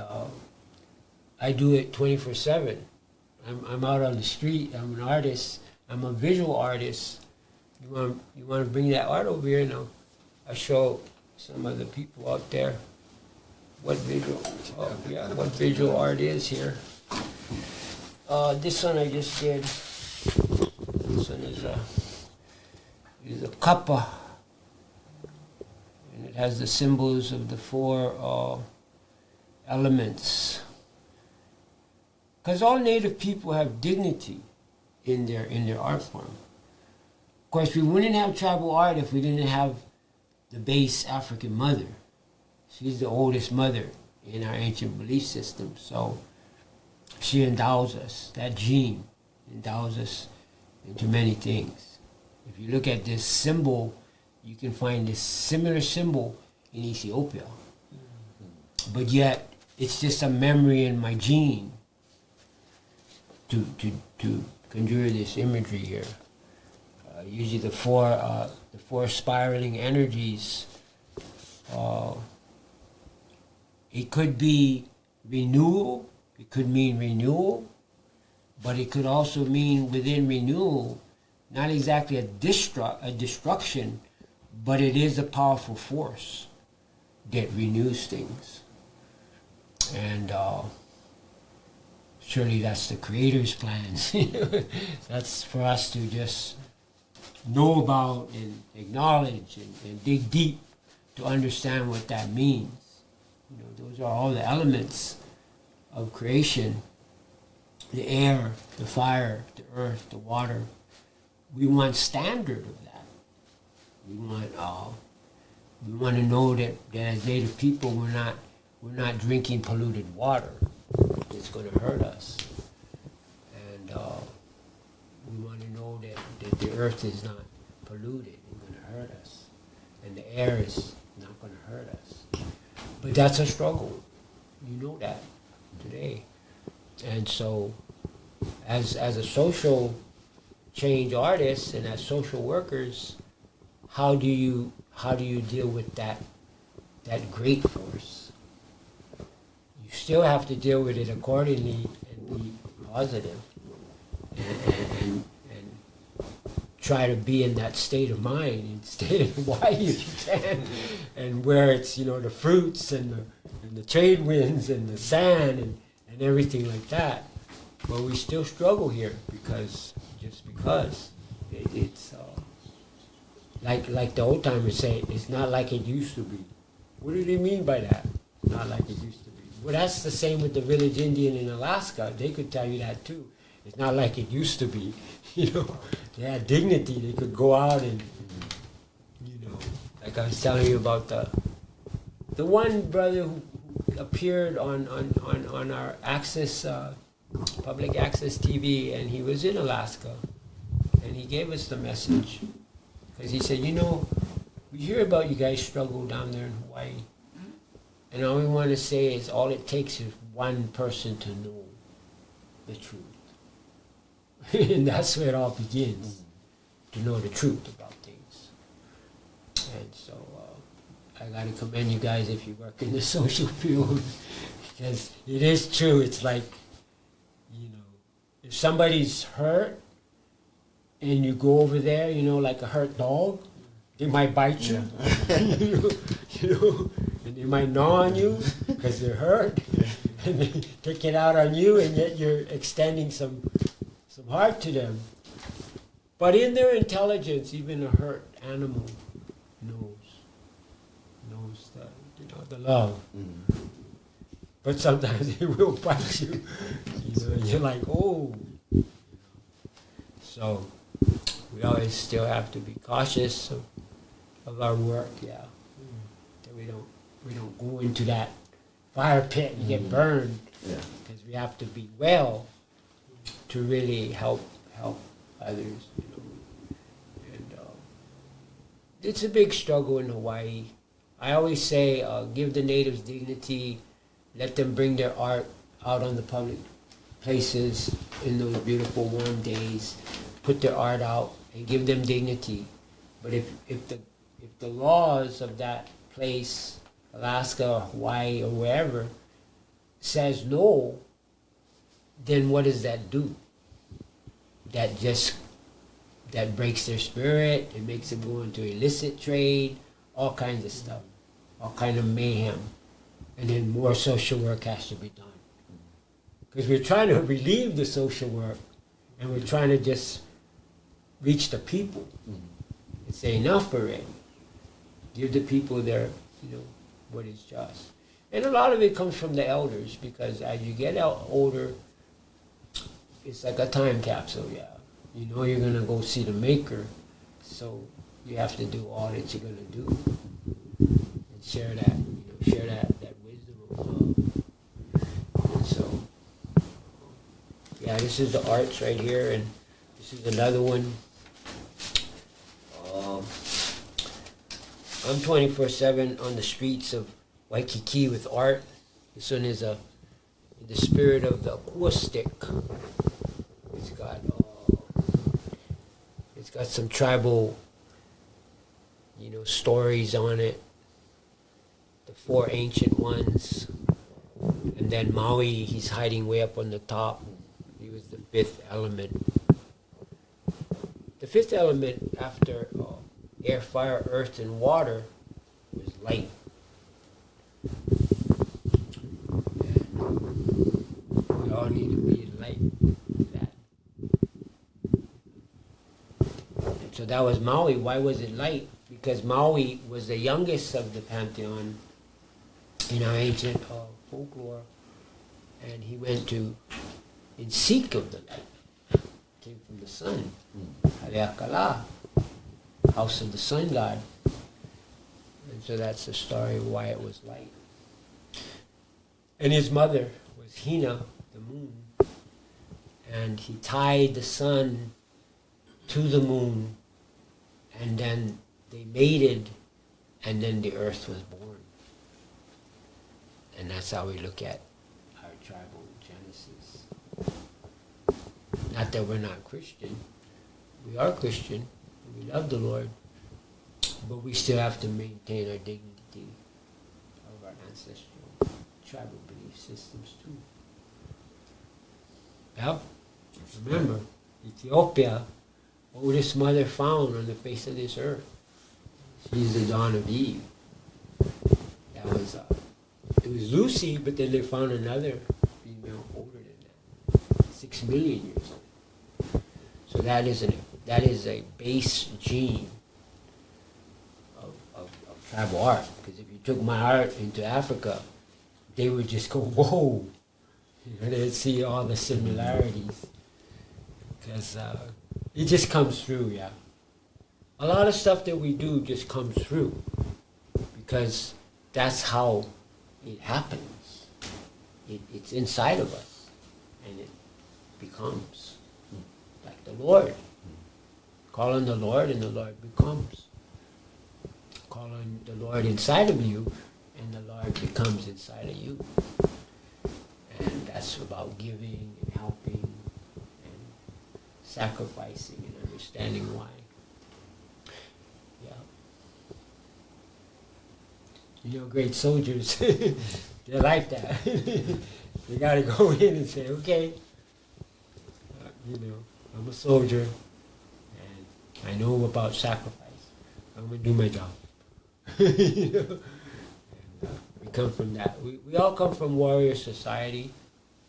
I do it 24/7. I'm out on the street. I'm an artist. I'm a visual artist. You want to bring that art over here now? I show some of the people out there what visual art is here. This one I just did. This one is a kappa, and it has the symbols of the four elements. Because all Native people have dignity in their art form. Of course, we wouldn't have tribal art if we didn't have the base African mother. She's the oldest mother in our ancient belief system. So she endows us. That gene endows us into many things. If you look at this symbol, you can find this similar symbol in Ethiopia. But yet, it's just a memory in my gene to conjure this imagery here. Usually the four spiraling energies. It could be renewal. It could mean renewal, but it could also mean within renewal, not exactly a destruction, but it is a powerful force that renews things. And surely that's the Creator's plans. That's for us to just know about and acknowledge and dig deep to understand what that means. You know, those are all the elements of creation: the air, the fire, the earth, the water. We want standard of that. We want to know that as Native people we're not drinking polluted water. It's going to hurt us. And we want to know that the earth is not polluted and going to hurt us. And the air is not going to hurt us. But that's a struggle. You know that today. And so as a social change artist and as social workers, how do you deal with that great force? You still have to deal with it accordingly and be positive and try to be in that state of mind and stay in Hawaii if you can, and where it's, you know, the fruits and the trade winds and the sand and everything like that. But we still struggle here because it's like the old timers say, it's not like it used to be. What do they mean by that? Not like it used to be. Well, that's the same with the village Indian in Alaska. They could tell you that too. It's not like it used to be. You know, they had dignity. They could go out and, you know, like I was telling you about the one brother who appeared on our access, public access TV, and he was in Alaska, and he gave us the message, because he said, you know, we hear about you guys struggle down there in Hawaii, And all we want to say is all it takes is one person to know the truth. And that's where it all begins, to know the truth about things. And so I got to commend you guys if you work in the social field, because it is true. It's like, you know, if somebody's hurt and you go over there, you know, like a hurt dog, they might bite you, you know, and they might gnaw on you because they're hurt, and they take it out on you, and yet you're extending some heart to them. But in their intelligence, even a hurt animal knows the, you know, the love. Mm-hmm. But sometimes they will bite you. You know, and you're like, oh. So we always still have to be cautious of our work, yeah. That we don't go into that fire pit and get burned. Yeah. Because we have to be well to really help others, you know. And it's a big struggle in Hawaii. I always say, give the natives dignity, let them bring their art out on the public places in those beautiful warm days, put their art out and give them dignity. But if the laws of that place, Alaska or Hawaii or wherever, says no, then what does that do? That breaks their spirit, it makes them go into illicit trade, all kinds of stuff, all kind of mayhem. And then more social work has to be done. Because we're trying to relieve the social work, and we're trying to just reach the people and say enough already. Give the people their, you know, what is just. And a lot of it comes from the elders, because as you get out older, it's like a time capsule, yeah. You know you're going to go see the Maker, so you have to do all that you're going to do. And share that, you know, share that wisdom of love. And so, yeah, this is the arts right here, and this is another one. I'm 24/7 on the streets of Waikiki with art. This one is in the spirit of the acoustic. It's got some tribal, you know, stories on it. The 4 ancient ones, and then Maui. He's hiding way up on the top. He was the 5th element. The 5th element after air, fire, earth, and water was light. And we all need to be in light with that. And so that was Maui. Why was it light? Because Maui was the youngest of the pantheon in our ancient folklore, and he went to in seek of the light. Came from the sun. Haleakala, house of the sun god. And so that's the story of why it was light. And his mother was Hina, the moon. And he tied the sun to the moon, and then they mated, and then the earth was born. And that's how we look at our tribal genesis. Not that we're not Christian. We are Christian. We love the Lord. But we still have to maintain our dignity of our ancestral tribal belief systems too. Yep. Remember, Ethiopia, oldest mother found on the face of this earth. She's the dawn of Eve. That was it was Lucy, but then they found another female older than that, 6 million years old. So that is a base gene of tribal art. Because if you took my art into Africa, they would just go, whoa. You know, they'd see all the similarities. Because it just comes through, yeah. A lot of stuff that we do just comes through. Because that's how it happens. It's inside of us. And it becomes like the Lord. Call on the Lord and the Lord becomes. Call on the Lord inside of you and the Lord it becomes inside of you. And that's about giving and helping and sacrificing and understanding why. Yeah. You know, great soldiers, they're like that. They got to go in and say, okay, you know, I'm a soldier and I know about sacrifice. I'm going to do my job. You know? And, we come from that. We all come from warrior society.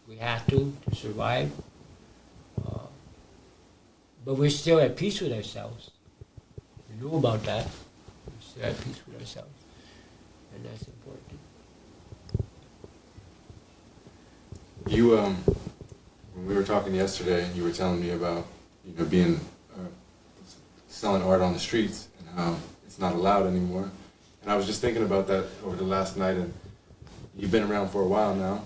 We have to survive. But we're still at peace with ourselves. We know about that. We're still at peace with ourselves. And that's important. You, when we were talking yesterday, you were telling me about, you know, being, selling art on the streets and how it's not allowed anymore. And I was just thinking about that over the last night, and you've been around for a while now.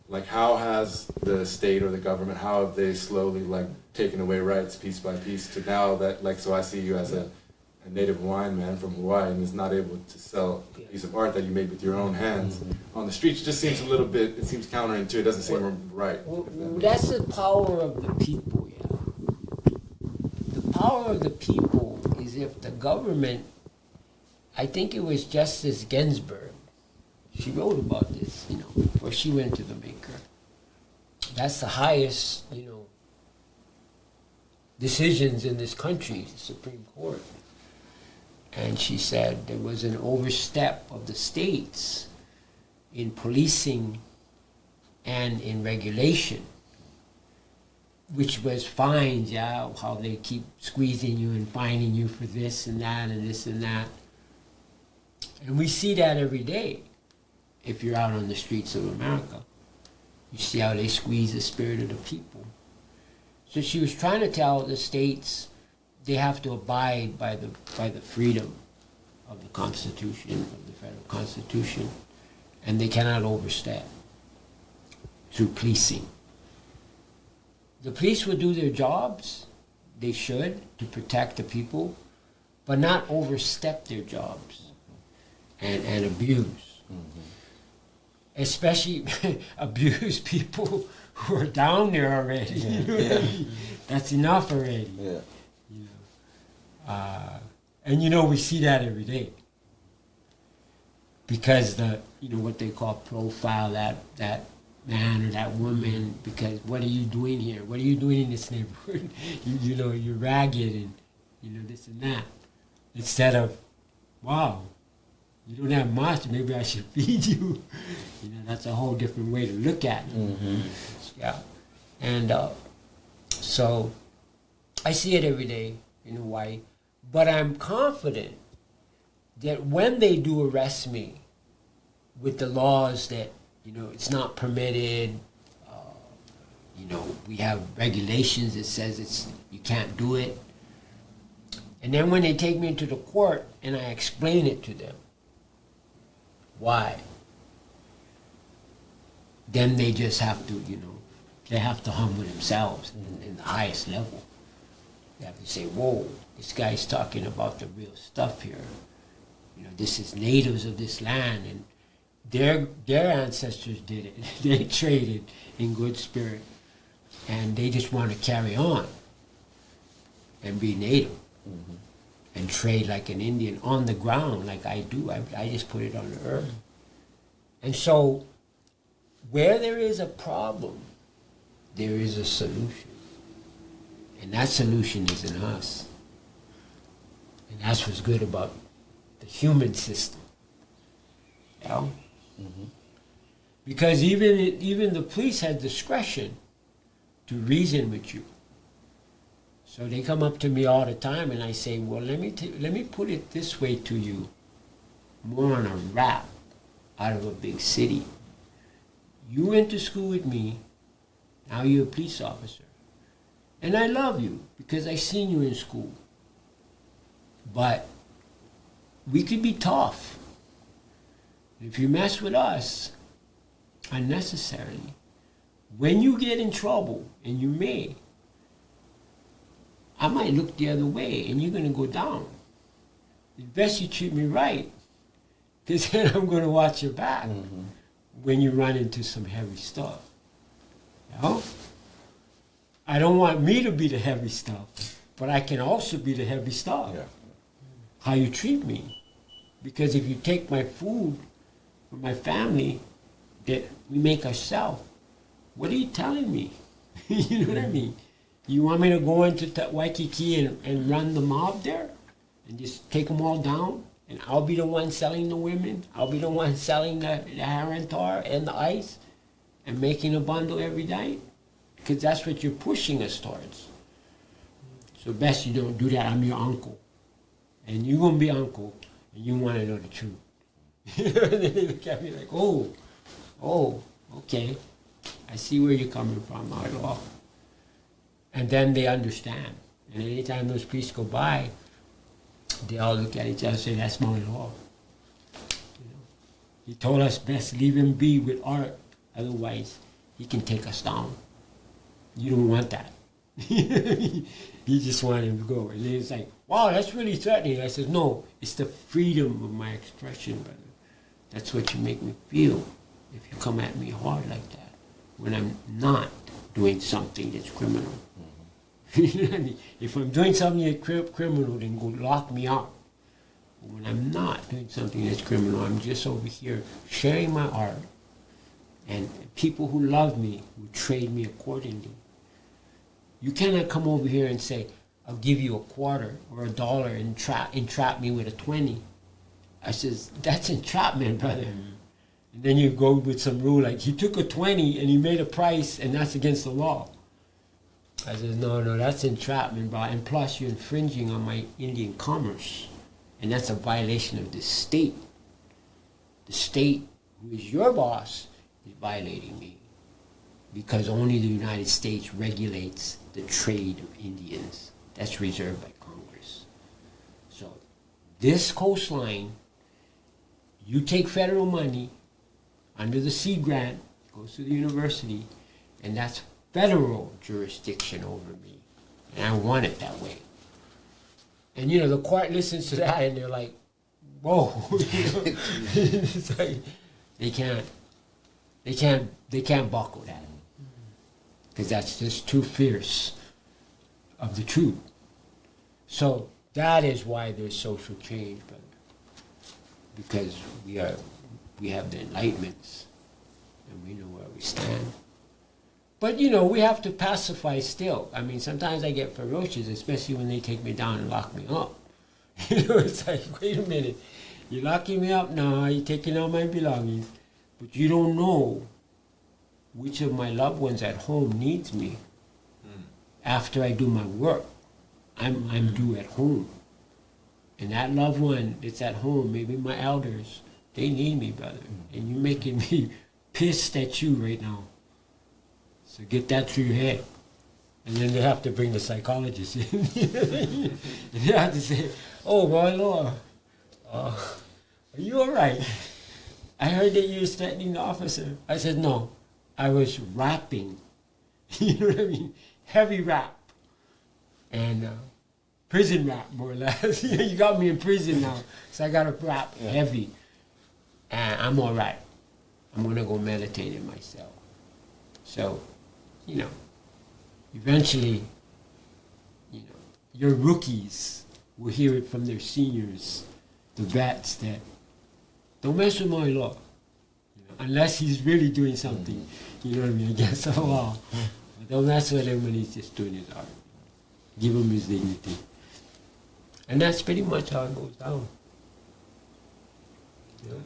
Like, how has the state or the government, how have they slowly, like, taken away rights piece by piece to now that, like, so I see you as a native Hawaiian man from Hawaii and is not able to sell a piece of art that you made with your own hands on the streets. It just seems a little bit, it seems counterintuitive, it doesn't seem right. Well, that's the power of the people, yeah. The power of the people is if the government, I think it was Justice Ginsburg, she wrote about this, you know, before she went to the maker. That's the highest, you know, decisions in this country, the Supreme Court. And she said there was an overstep of the states in policing and in regulation, which was fines, yeah, how they keep squeezing you and fining you for this and that and this and that. And we see that every day. If you're out on the streets of America, you see how they squeeze the spirit of the people. So she was trying to tell the states they have to abide by the freedom of the Constitution, of the federal Constitution, and they cannot overstep through policing. The police will do their jobs, they should, to protect the people, but not overstep their jobs and abuse. Mm-hmm. Especially abuse people who are down there already. Yeah. You know what I mean? That's enough already. Yeah. You know, and you know we see that every day because the what they call profile that man or that woman, because what are you doing here? What are you doing in this neighborhood? you know you're ragged and this and that, instead of wow, you don't have much, maybe I should feed you. That's a whole different way to look at it. Mm-hmm. Yeah. And so I see it every day in Hawaii. But I'm confident that when they do arrest me with the laws that, it's not permitted, we have regulations that says you can't do it. And then when they take me into the court and I explain it to them, why? Then they just have to, they have to humble themselves in the highest level. They have to say, whoa, this guy's talking about the real stuff here. This is natives of this land, and their ancestors did it. They traded in good spirit, and they just want to carry on and be native. Mm-hmm. And trade like an Indian on the ground, like I do. I just put it on the earth. And so, where there is a problem, there is a solution. And that solution is in us. And that's what's good about the human system. Mm-hmm. Because even the police has discretion to reason with you. So they come up to me all the time, and I say, well, let me put it this way to you, more on a rap out of a big city. You went to school with me, now you're a police officer. And I love you because I seen you in school. But we could be tough. If you mess with us unnecessarily, when you get in trouble, and you may, I might look the other way, and you're going to go down. It's best you treat me right, because then I'm going to watch your back when you run into some heavy stuff. You know? I don't want me to be the heavy stuff, but I can also be the heavy stuff. Yeah. How you treat me. Because if you take my food from my family that we make ourselves, what are you telling me? You know what I mean? You want me to go into Waikiki and run the mob there? And just take them all down? And I'll be the one selling the women? I'll be the one selling the heron tar and the ice? And making a bundle every night? Because that's what you're pushing us towards. So best you don't do that. I'm your uncle. And you're going to be uncle, and you want to know the truth. And then they look at me like, oh, okay. I see where you're coming from, my law. And then they understand. And anytime those priests go by, they all look at each other and say, that's my law. You know? He told us best leave him be with art, otherwise he can take us down. You don't want that. You just want him to go. And then it's like, wow, that's really threatening. I said, no, it's the freedom of my expression, brother. That's what you make me feel if you come at me hard like that, when I'm not doing something that's criminal. You know what I mean? If I'm doing something that's criminal, then go lock me up. But when I'm not doing something that's criminal, I'm just over here sharing my art, and people who love me will trade me accordingly. You cannot come over here and say, I'll give you a quarter or $1 and entrap me with a 20. I says, that's entrapment, brother. And then you go with some rule like, he took a 20 and he made a price and that's against the law. I says, no, that's entrapment, bro. And plus you're infringing on my Indian commerce. And that's a violation of the state. The state, who is your boss, is violating me. Because only the United States regulates the trade of Indians. That's reserved by Congress. So this coastline, you take federal money under the Sea Grant, goes to the university, and that's federal jurisdiction over me. And I want it that way. And you know, the court listens to that and they're like, whoa. It's like, they can't buckle that. Because that's just too fierce of the truth. So that is why there's social change, brother. Because we have the enlightenments and we know where we stand. But you know, we have to pacify still. I mean, sometimes I get ferocious, especially when they take me down and lock me up. You know, it's like, wait a minute, you're locking me up now, you're taking out my belongings, but you don't know which of my loved ones at home needs me after I do my work. I'm due at home. And that loved one that's at home, maybe my elders, they need me, brother. And you're making me pissed at you right now. So get that through your head. And then they have to bring the psychologist in. And they have to say, oh, my Lord, are you all right? I heard that you were threatening the officer. I said, no, I was rapping. You know what I mean? Heavy rap. And prison rap, more or less. You got me in prison now, so I got to rap heavy. And I'm all right. I'm going to go meditate in myself. So, you know, eventually, you know, your rookies will hear it from their seniors, the vets, that don't mess with my law. You know, unless he's really doing something, you know what I mean, against the law. But don't mess with him when he's just doing his art. Give him his dignity. And that's pretty much how it goes down. You know?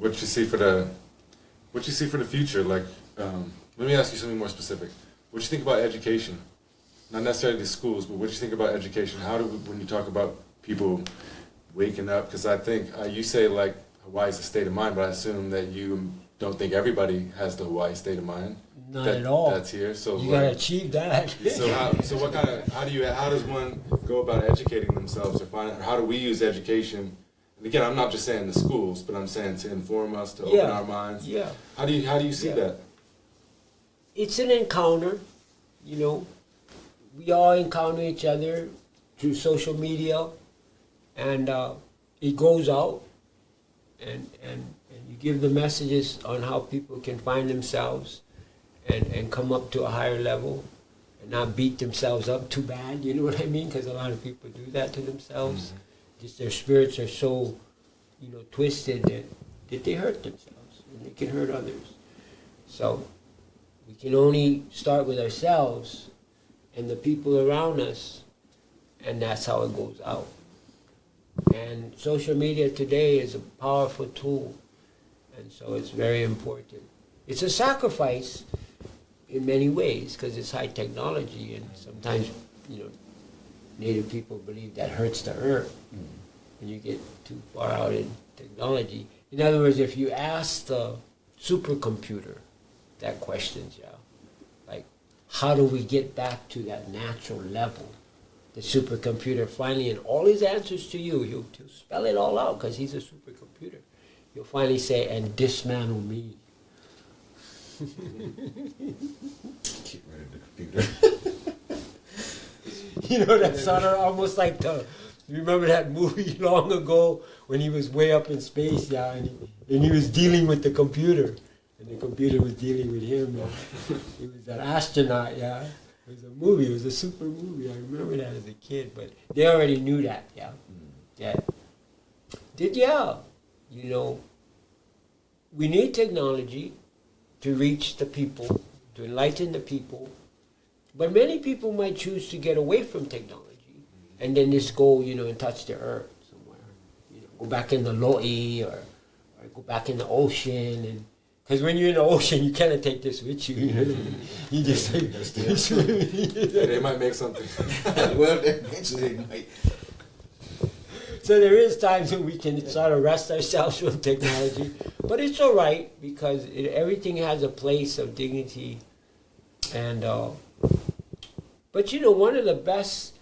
What you see for the future? Like, let me ask you something more specific. What do you think about education? Not necessarily the schools, but what do you think about education? When you talk about people waking up, because I think you say like Hawaii's a state of mind, but I assume that you don't think everybody has the Hawaii state of mind. Not at all. That's here. So you gotta achieve that. How does one go about educating themselves, or how do we use education? And again, I'm not just saying the schools, but I'm saying to inform us, to open our minds. Yeah. How do you see that? It's an encounter, you know. We all encounter each other through social media, and it goes out, and you give the messages on how people can find themselves and come up to a higher level and not beat themselves up too bad, you know what I mean? Because a lot of people do that to themselves. Mm-hmm. Just their spirits are so, twisted that they hurt themselves and they can hurt others. So we can only start with ourselves and the people around us, and that's how it goes out. And social media today is a powerful tool, and so it's very important. It's a sacrifice in many ways because it's high technology, and sometimes, Native people believe that hurts the earth when you get too far out in technology. In other words, if you ask the supercomputer that question, like, how do we get back to that natural level? The supercomputer finally, in all his answers to you, he'll spell it all out because he's a supercomputer. He'll finally say, and dismantle me. Get rid of the computer. That sounded almost like you remember that movie long ago when he was way up in space, and he was dealing with the computer, and the computer was dealing with him. He was an astronaut, It was a movie. It was a super movie. I remember that as a kid, but they already knew that, we need technology to reach the people, to enlighten the people, but many people might choose to get away from technology and then just go, and touch the earth somewhere. Go back in the lo'i or go back in the ocean and. Because when you're in the ocean, you cannot take this with you. You just take this. They might make something. Well, eventually they might. So there is times when we can try to rest ourselves from technology, but it's all right because everything has a place of dignity. And but one of the best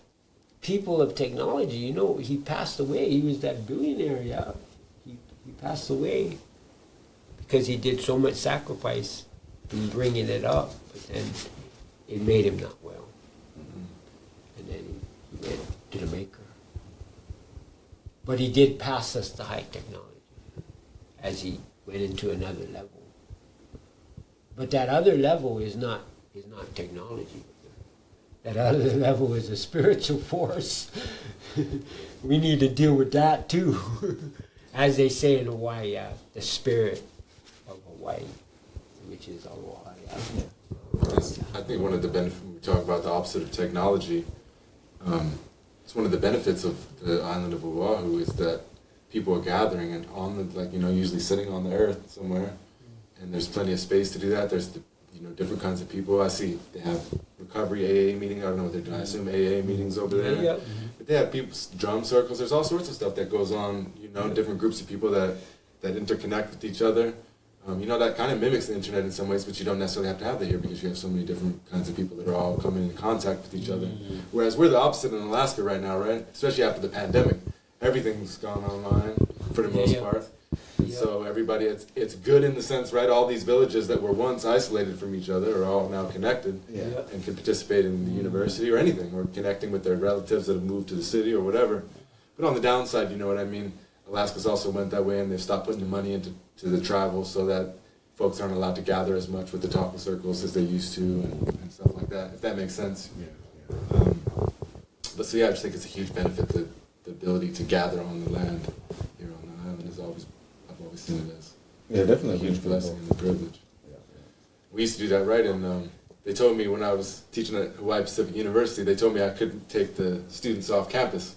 people of technology, he passed away. He was that billionaire. He passed away. Because he did so much sacrifice in bringing it up, but then it made him not well. Mm-hmm. And then he went to the maker. But he did pass us the high technology as he went into another level. But that other level is not technology. That other level is a spiritual force. We need to deal with that too. As they say in Hawaii, the spirit of Hawaii, which is aloha. I think one of the benefits, when we talk about the opposite of technology, it's one of the benefits of the island of Oahu is that people are gathering and usually sitting on the earth somewhere, and there's plenty of space to do that. There's different kinds of people. I see they have recovery AA meetings. I don't know what they're doing. I assume AA meetings over there. Yeah. But they have people, drum circles. There's all sorts of stuff that goes on. Different groups of people that interconnect with each other. That kind of mimics the internet in some ways, but you don't necessarily have to have that here because you have so many different kinds of people that are all coming in contact with each other. Whereas we're the opposite in Alaska right now, right? Especially after the pandemic. Everything's gone online for the most part. And so everybody, it's good in the sense, right? All these villages that were once isolated from each other are all now connected and can participate in the university or anything, or connecting with their relatives that have moved to the city or whatever. But on the downside, you know what I mean? Alaska's also went that way, and they've stopped putting the money into the travel so that folks aren't allowed to gather as much with the talking circles as they used to and stuff like that, if that makes sense. But so I just think it's a huge benefit that the ability to gather on the land here on the island is always, I've always seen it as definitely a huge blessing and a privilege. We used to do that, right? And they told me when I was teaching at Hawaii Pacific University, they told me I couldn't take the students off campus,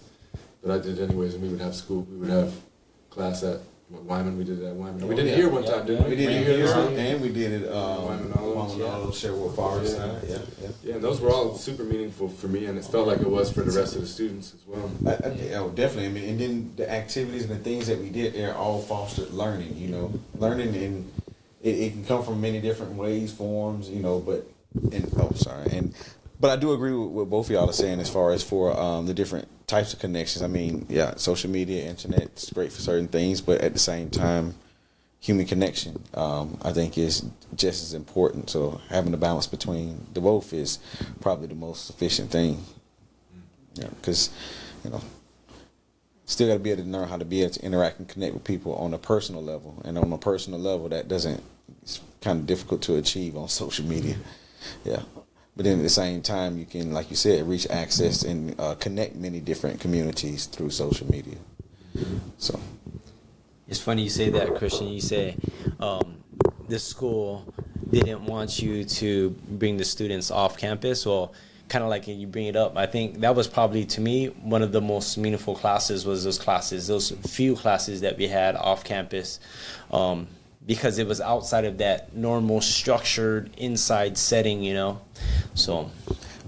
but I did anyways, and we would have class at Wyman. We did it at Wyman. We did it here one time, didn't we? We did it here, and and we did it Wyman, Sherwood Forest. Yeah, and those were all super meaningful for me, and it felt like it was for the rest of the students as well. Definitely. I mean, and then the activities and the things that we did there all fostered learning. Learning, and it can come from many different ways, forms. But I do agree with what both of y'all are saying as far as for the different types of connections. I mean, social media, internet, it's great for certain things, but at the same time, human connection, I think, is just as important. So having a balance between the both is probably the most efficient thing. Because, still got to be able to learn how to be able to interact and connect with people on a personal level. And on a personal level, it's kind of difficult to achieve on social media. Yeah. But then at the same time, you can, like you said, reach access and connect many different communities through social media. So It's funny you say that, Christian. You say the school didn't want you to bring the students off campus. Well, kind of like you bring it up, I think that was probably, to me, one of the most meaningful classes was those few classes that we had off campus, because it was outside of that normal structured inside setting, you know. So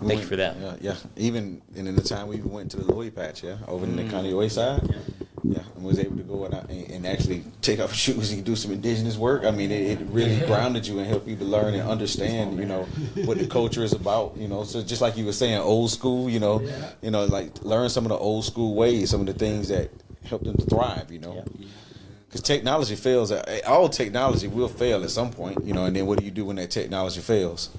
thank you for that. Yeah. Even in the time we went to the Loi patch, over in the Kaneohe side. Yeah, and was able to go and actually take off shoes and do some indigenous work. I mean, it really grounded you and helped you to learn and understand, you know, what the culture is about. You know, so just like you were saying, old school. You know, like learn some of the old school ways, some of the things that help them to thrive. You know, because technology fails. All technology will fail at some point. You know, and then what do you do when that technology fails?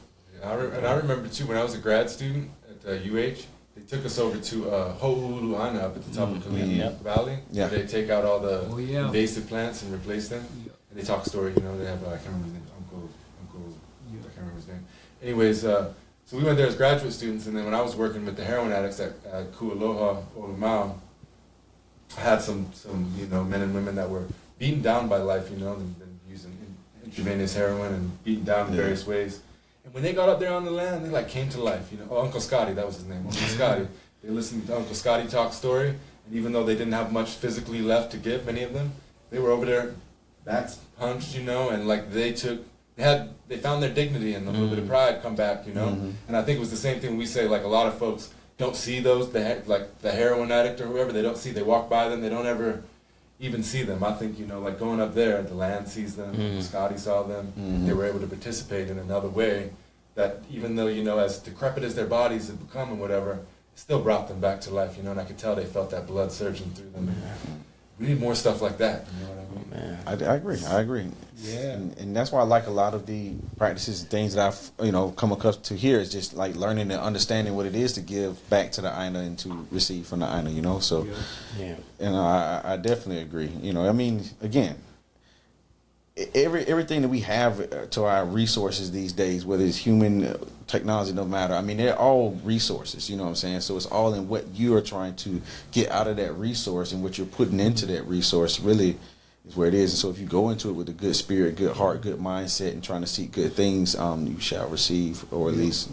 I remember too when I was a grad student at UH. They took us over to Ho'olu'ana up at the top of Kalini Valley. Yeah. They take out all the invasive plants and replace them. And they talk story, you know, they have, I can't remember his name, Uncle, I can't remember his name. Anyways, so we went there as graduate students, and then when I was working with the heroin addicts at Kualoha, Olumau, I had some you know, men and women that were beaten down by life, you know, and been using intravenous heroin and beaten down in various ways. And when they got up there on the land, they like came to life, you know. Oh, Uncle Scotty, that was his name, Uncle Scotty. They listened to Uncle Scotty talk story, and even though they didn't have much physically left to give, many of them, they were over there, backs punched, you know, and like they found their dignity and a little bit of pride come back, you know. And I think it was the same thing we say, like a lot of folks don't see those, like the heroin addict or whoever, they walk by them, they don't ever even see them. I think, you know, like going up there, the land sees them, Scotty saw them, they were able to participate in another way that even though, you know, as decrepit as their bodies had become and whatever, it still brought them back to life, you know, and I could tell they felt that blood surging through them. We need more stuff like that, you know what I mean? I agree. Yeah. And that's why I like a lot of the practices and things that I've, you know, come accustomed to here is just like learning and understanding what it is to give back to the Aina and to receive from the Aina, you know. So, and I definitely agree. You know, I mean, again, everything that we have to our resources these days, whether it's human, technology, no matter. I mean, they're all resources, you know what I'm saying? So it's all in what you are trying to get out of that resource and what you're putting into that resource really is where it is. And so if you go into it with a good spirit, good heart, good mindset, and trying to seek good things, you shall receive, or at least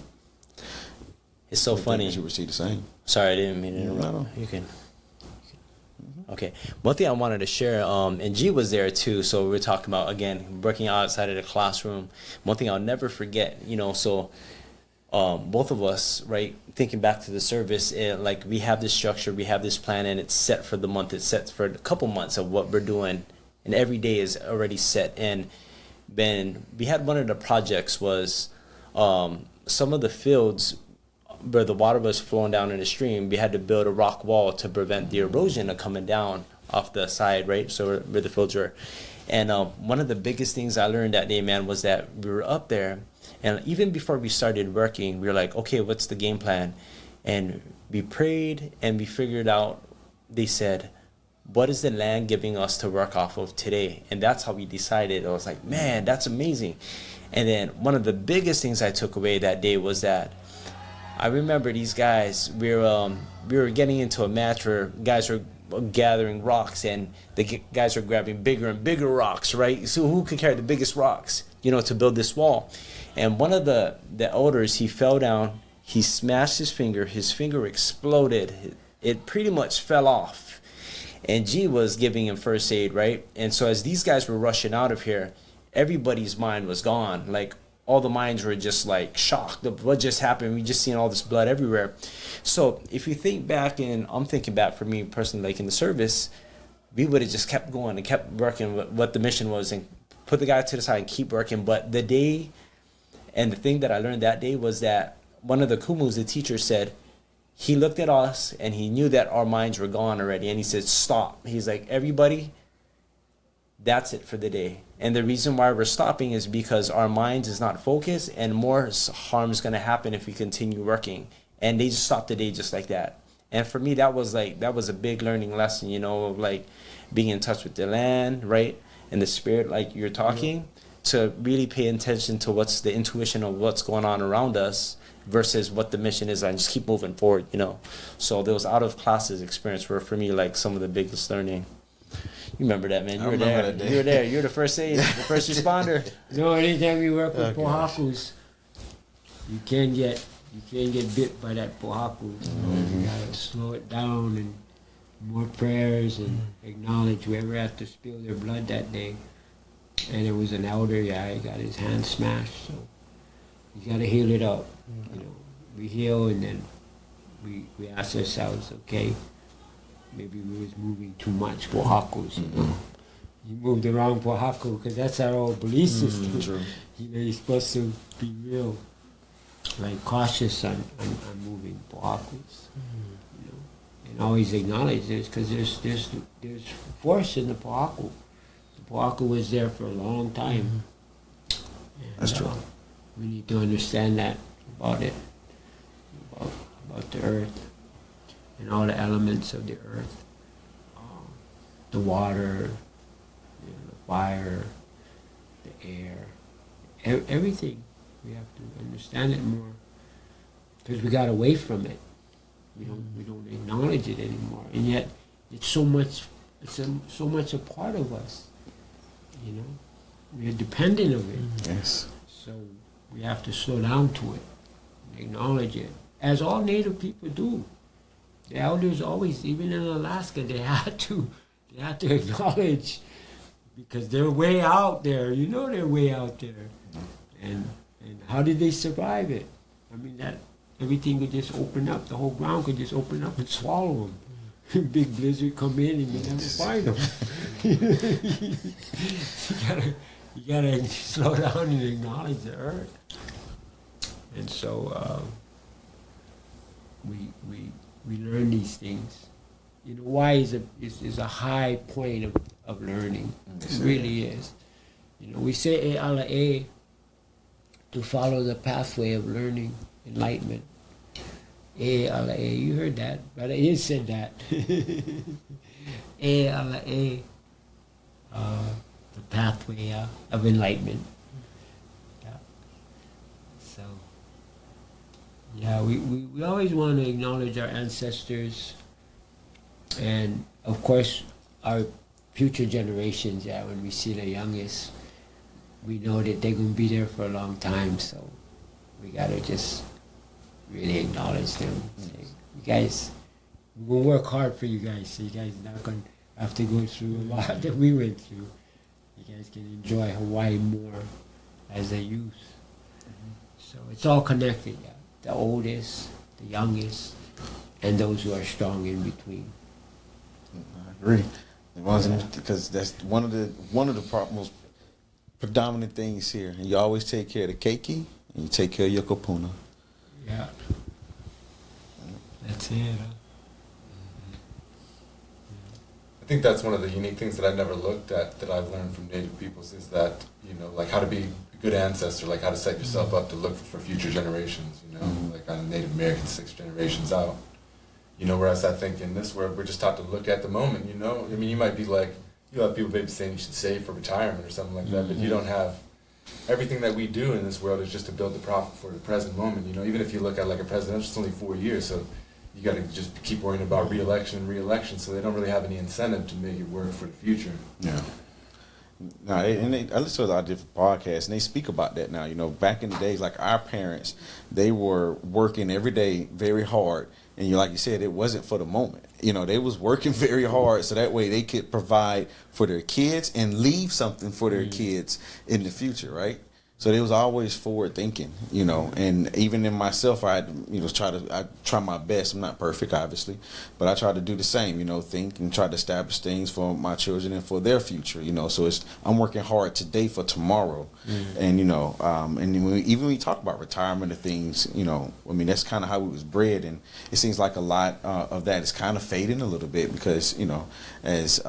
it's so funny. You receive the same. Sorry, I didn't mean to interrupt. No. You can. Okay. One thing I wanted to share, and G was there too, so we're talking about, again, working outside of the classroom. One thing I'll never forget, you know, so both of us, right, thinking back to the service, like we have this structure, we have this plan, and it's set for the month, it's set for a couple months of what we're doing, and every day is already set. And then we had one of the projects was some of the fields where the water was flowing down in the stream, we had to build a rock wall to prevent the erosion of coming down off the side, right? So where the fields were. And one of the biggest things I learned that day, man, was that we were up there, and even before we started working, we were like, okay, what's the game plan? And we prayed and we figured out, they said, what is the land giving us to work off of today? And that's how we decided. I was like, man, that's amazing. And then one of the biggest things I took away that day was that I remember these guys, we were getting into a match where guys were gathering rocks, and the guys were grabbing bigger and bigger rocks, right? So who could carry the biggest rocks, you know, to build this wall? And one of the elders, he fell down, he smashed his finger exploded, it pretty much fell off. And G was giving him first aid, right? And so as these guys were rushing out of here, everybody's mind was gone. Like, all the minds were just like shocked of what just happened. We just seen all this blood everywhere. So if you think back, and I'm thinking back for me personally, like in the service, we would have just kept going and kept working what the mission was and put the guy to the side and keep working. But the day, and the thing that I learned that day was that one of the kumus, the teacher, said, he looked at us and he knew that our minds were gone already. And he said, stop. He's like, everybody, that's it for the day. And the reason why we're stopping is because our minds is not focused, and more harm is going to happen if we continue working. And they just stopped the day just like that. And for me, that was a big learning lesson, you know, of like being in touch with the land, right, and the spirit, like you're talking, to really pay attention to what's the intuition of what's going on around us versus what the mission is, and just keep moving forward, you know. So those out of classes experience were for me like some of the biggest learning. You remember that, man? You were there. You were there. You're the first aid, the first responder. No, anytime you work with pohakus, you can't get bit by that pohaku. You gotta slow it down and more prayers and acknowledge whoever had to spill their blood that day. And it was an elder guy, got his hand smashed, so you gotta heal it up. You know, we heal and then we ask ourselves, okay, maybe we was moving too much pohakus, you know. You moved the wrong pohaku because that's our old belief system. True. You know, you're supposed to be real, like cautious on moving pohakus. You know, and always acknowledge this because there's force in the pohaku. The pohaku was there for a long time. And, That's true. We need to understand that about it, about the earth and all the elements of the earth, the water, you know, the fire, the air, everything. We have to understand it more because we got away from it. We don't acknowledge it anymore, and yet it's so much. It's so much a part of us. You know, we are dependent of it. Yes. So we have to slow down to it, and acknowledge it, as all Native people do. The elders always, even in Alaska, they had to acknowledge, because they're way out there. You know, they're way out there, and how did they survive it? I mean, that everything could just open up. The whole ground could just open up and swallow them. Big blizzard come in and you never find them. you gotta slow down and acknowledge the earth. And so we learn these things. You know, Hawaii is a high point of learning. It really is. You know, we say e ala e, to follow the pathway of learning, enlightenment. E ala e, you heard that, but it said that. E ala e, the pathway of enlightenment. Yeah. So, yeah, we always want to acknowledge our ancestors, and of course our future generations. Yeah, when we see the youngest, we know that they're going to be there for a long time, so we got to just really acknowledge them. Say, you guys, we're going to work hard for you guys, so you guys are not going to have to go through a lot that we went through. You guys can enjoy Hawaii more as a youth. So it's all connected, yeah. The oldest, the youngest, and those who are strong in between. I agree. Because that's one of the most predominant things here. And you always take care of the keiki, and you take care of your kapuna. Yeah. That's it. I think that's one of the unique things that I've never looked at that I've learned from Native peoples is that, you know, like how to be a good ancestor, like how to set yourself up to look for future generations, you know, like on Native American 6 generations out. You know, whereas I think in this world, we're just taught to look at the moment, you know. I mean, you might be like, you have people maybe saying you should save for retirement or something like that, but you don't have, everything that we do in this world is just to build the profit for the present moment, you know. Even if you look at like a presidential, it's only 4 years, so you got to just keep worrying about re-election, so they don't really have any incentive to make it work for the future. Yeah. No, I listen to a lot of different podcasts, and they speak about that now. You know, back in the days, like our parents, they were working every day very hard, and like you said, it wasn't for the moment. You know, they was working very hard so that way they could provide for their kids and leave something for their kids in the future, right? So they was always forward thinking, you know, and even in myself, I try my best. I'm not perfect, obviously, but I try to do the same, you know, think and try to establish things for my children and for their future, you know. So I'm working hard today for tomorrow, and you know, and even when we talk about retirement and things, you know, I mean that's kind of how we was bred, and it seems like a lot of that is kind of fading a little bit because, you know, as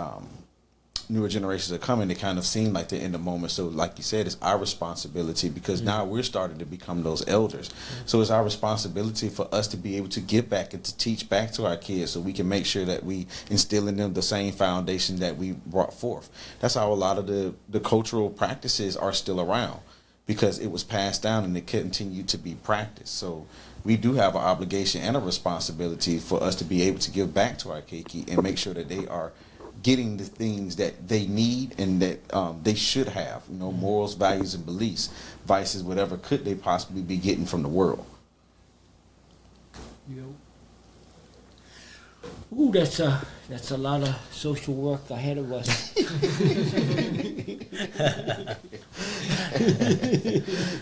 newer generations are coming, they kind of seem like they're in the moment. So like you said, it's our responsibility, because now we're starting to become those elders. So it's our responsibility for us to be able to give back and to teach back to our kids, so we can make sure that we instill in them the same foundation that we brought forth. That's how a lot of the cultural practices are still around, because it was passed down and it continued to be practiced. So we do have an obligation and a responsibility for us to be able to give back to our keiki and make sure that they are getting the things that they need and that they should have, morals, values, and beliefs, vices, whatever could they possibly be getting from the world. Ooh, that's a lot of social work ahead of us.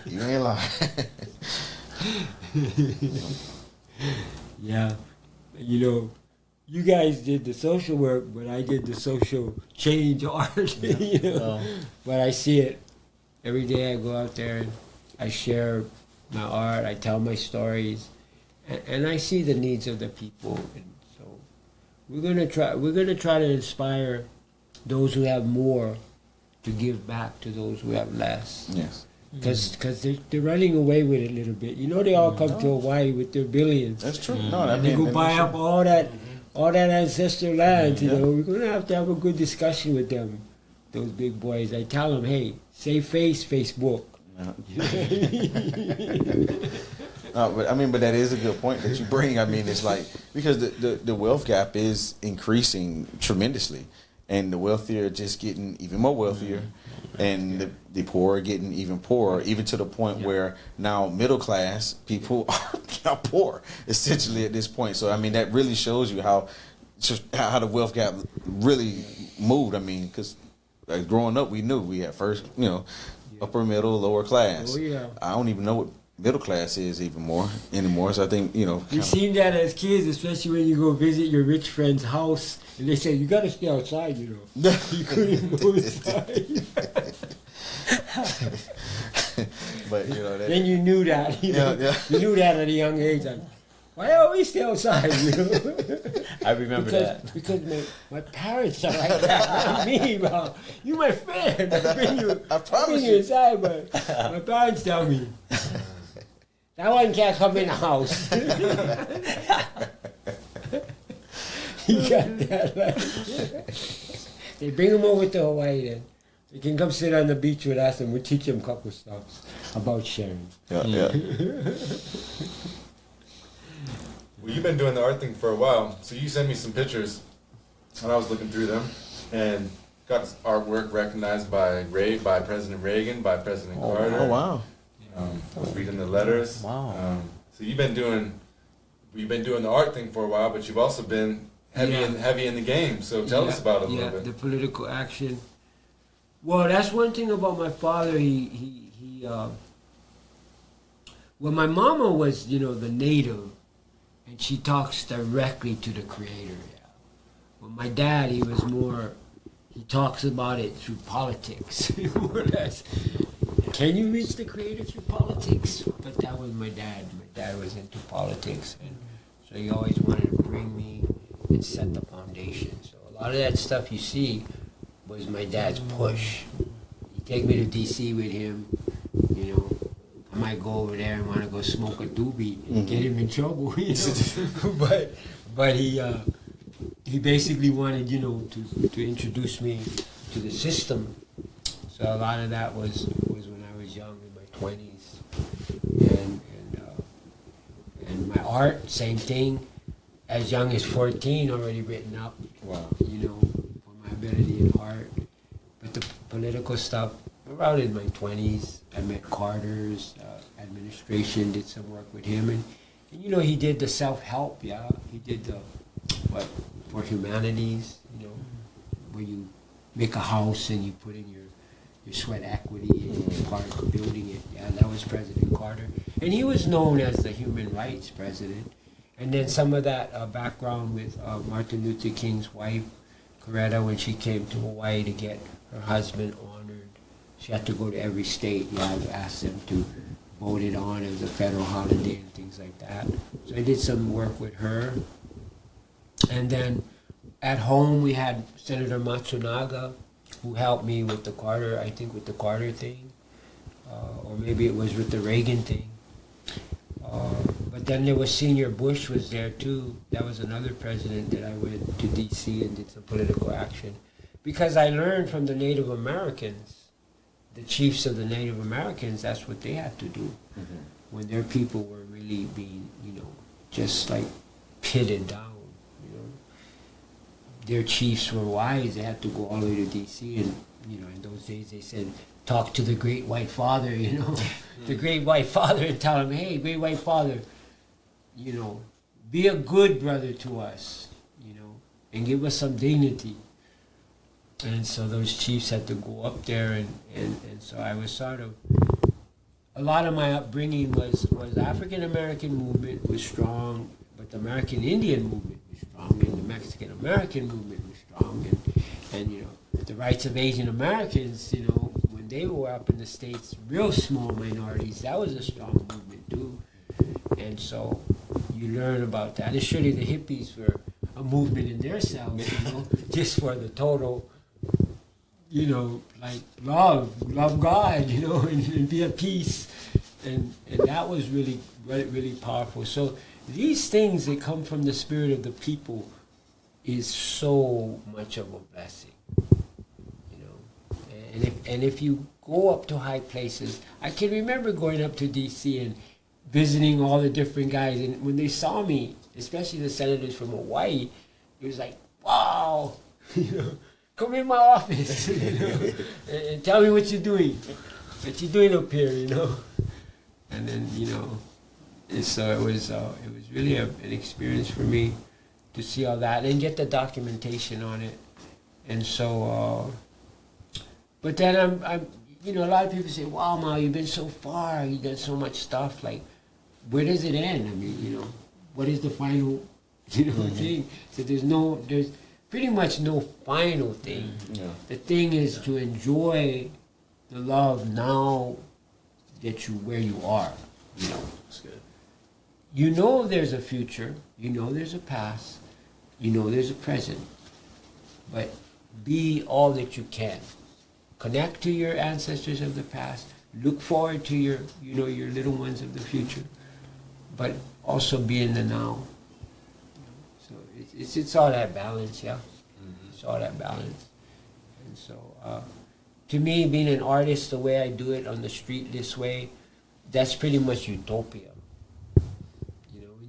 You ain't lying. Yeah, you guys did the social work, but I did the social change art. But I see it every day. I go out there and I share my art. I tell my stories, and I see the needs of the people. And so we're gonna try to inspire those who have more to give back to those who have less. Yes. Because they're running away with it a little bit. They all come to Hawaii with their billions. That's true. They go buy up all that ancestral land. We're gonna have to have a good discussion with them, those big boys. I tell them, hey, save face, Facebook. But that is a good point that you bring. It's like, because the wealth gap is increasing tremendously, and the wealthier are just getting even more wealthier, and the poor are getting even poorer, even to the point where now middle class people are now poor, essentially, at this point. So that really shows you how the wealth gap really moved. Because growing up, we knew we had first, upper middle, lower class. Oh, yeah. I don't even know what middle class is anymore. So I think We've seen that as kids, especially when you go visit your rich friend's house and they say you got to stay outside. You couldn't go inside. But then you knew that. You knew that at a young age. Why always stay outside? I remember that. Because my parents are like that, not me, bro. You my friend. I bring you inside, but my parents tell me that one can't come in the house. You got that, right? They bring him over to Hawaii then. They can come sit on the beach with us and we'll teach them a couple stuff about sharing. Yeah. Well, you've been doing the art thing for a while, so you sent me some pictures, and I was looking through them, and got this artwork recognized by President Reagan, by President Carter. Oh, wow. I was reading the letters. Wow. So you've been doing the art thing for a while, but you've also been heavy in the game. So tell us about it a little bit. The political action. Well, that's one thing about my father. Well, my mama was, the native, and she talks directly to the creator. Yeah. Well, my dad, he talks about it through politics, more or less. Can you reach the creator through politics? But that was my dad. My dad was into politics, and so he always wanted to bring me and set the foundation. So a lot of that stuff you see was my dad's push. He'd take me to D.C. with him, I might go over there and want to go smoke a doobie and get him in trouble, but he basically wanted, to introduce me to the system. So a lot of that was when I was young, in my 20s, and my art, same thing. As young as 14, already written up. Wow. For my ability in art, but the political stuff. Around in my 20s, I met Carter's administration, did some work with him, and he did the self-help, he did the, for humanities, where you make a house and you put in your sweat equity and you're part of building it, that was President Carter, and he was known as the human rights president, and then some of that background with Martin Luther King's wife, Coretta, when she came to Hawaii to get her husband honored. She had to go to every state. You had to ask them to vote it on as a federal holiday and things like that. So I did some work with her. And then at home we had Senator Matsunaga, who helped me with the Carter, I think with the Carter thing, or maybe it was with the Reagan thing. But then there was Senior Bush was there too. That was another president that I went to D.C. and did some political action. Because I learned from the Native Americans, the chiefs of the Native Americans, that's what they had to do. Mm-hmm. When their people were really being, just like pitted down, Their chiefs were wise. They had to go all the way to D.C. and, in those days they said, talk to the Great White Father, the Great White Father, and tell him, hey, Great White Father, be a good brother to us, and give us some dignity. And so those chiefs had to go up there, and so I was sort of, a lot of my upbringing was African American movement was strong, but the American Indian movement was strong, and the Mexican American movement was strong, and the rights of Asian Americans, when they were up in the States, real small minorities, that was a strong movement too. And so you learn about that. And surely the hippies were a movement in themselves, just for the total, like love God, and be at peace. And that was really, really powerful. So these things that come from the spirit of the people is so much of a blessing, And if you go up to high places, I can remember going up to D.C. and visiting all the different guys, and when they saw me, especially the senators from Hawaii, it was like, wow, come in my office, and tell me what you're doing up here, and then and so it was really an experience for me to see all that and get the documentation on it, and so. But then I'm a lot of people say, wow, Ma, you've been so far, you've done so much stuff, like, where does it end? I mean, what is the final, thing? So there's pretty much no final thing. Yeah. The thing is to enjoy the love now that where you are, That's good. There's a future, there's a past, there's a present, but be all that you can. Connect to your ancestors of the past. Look forward to your little ones of the future, but also be in the now. So it's all that balance, yeah. Mm-hmm. It's all that balance. And so, to me, being an artist the way I do it on the street this way, that's pretty much utopia.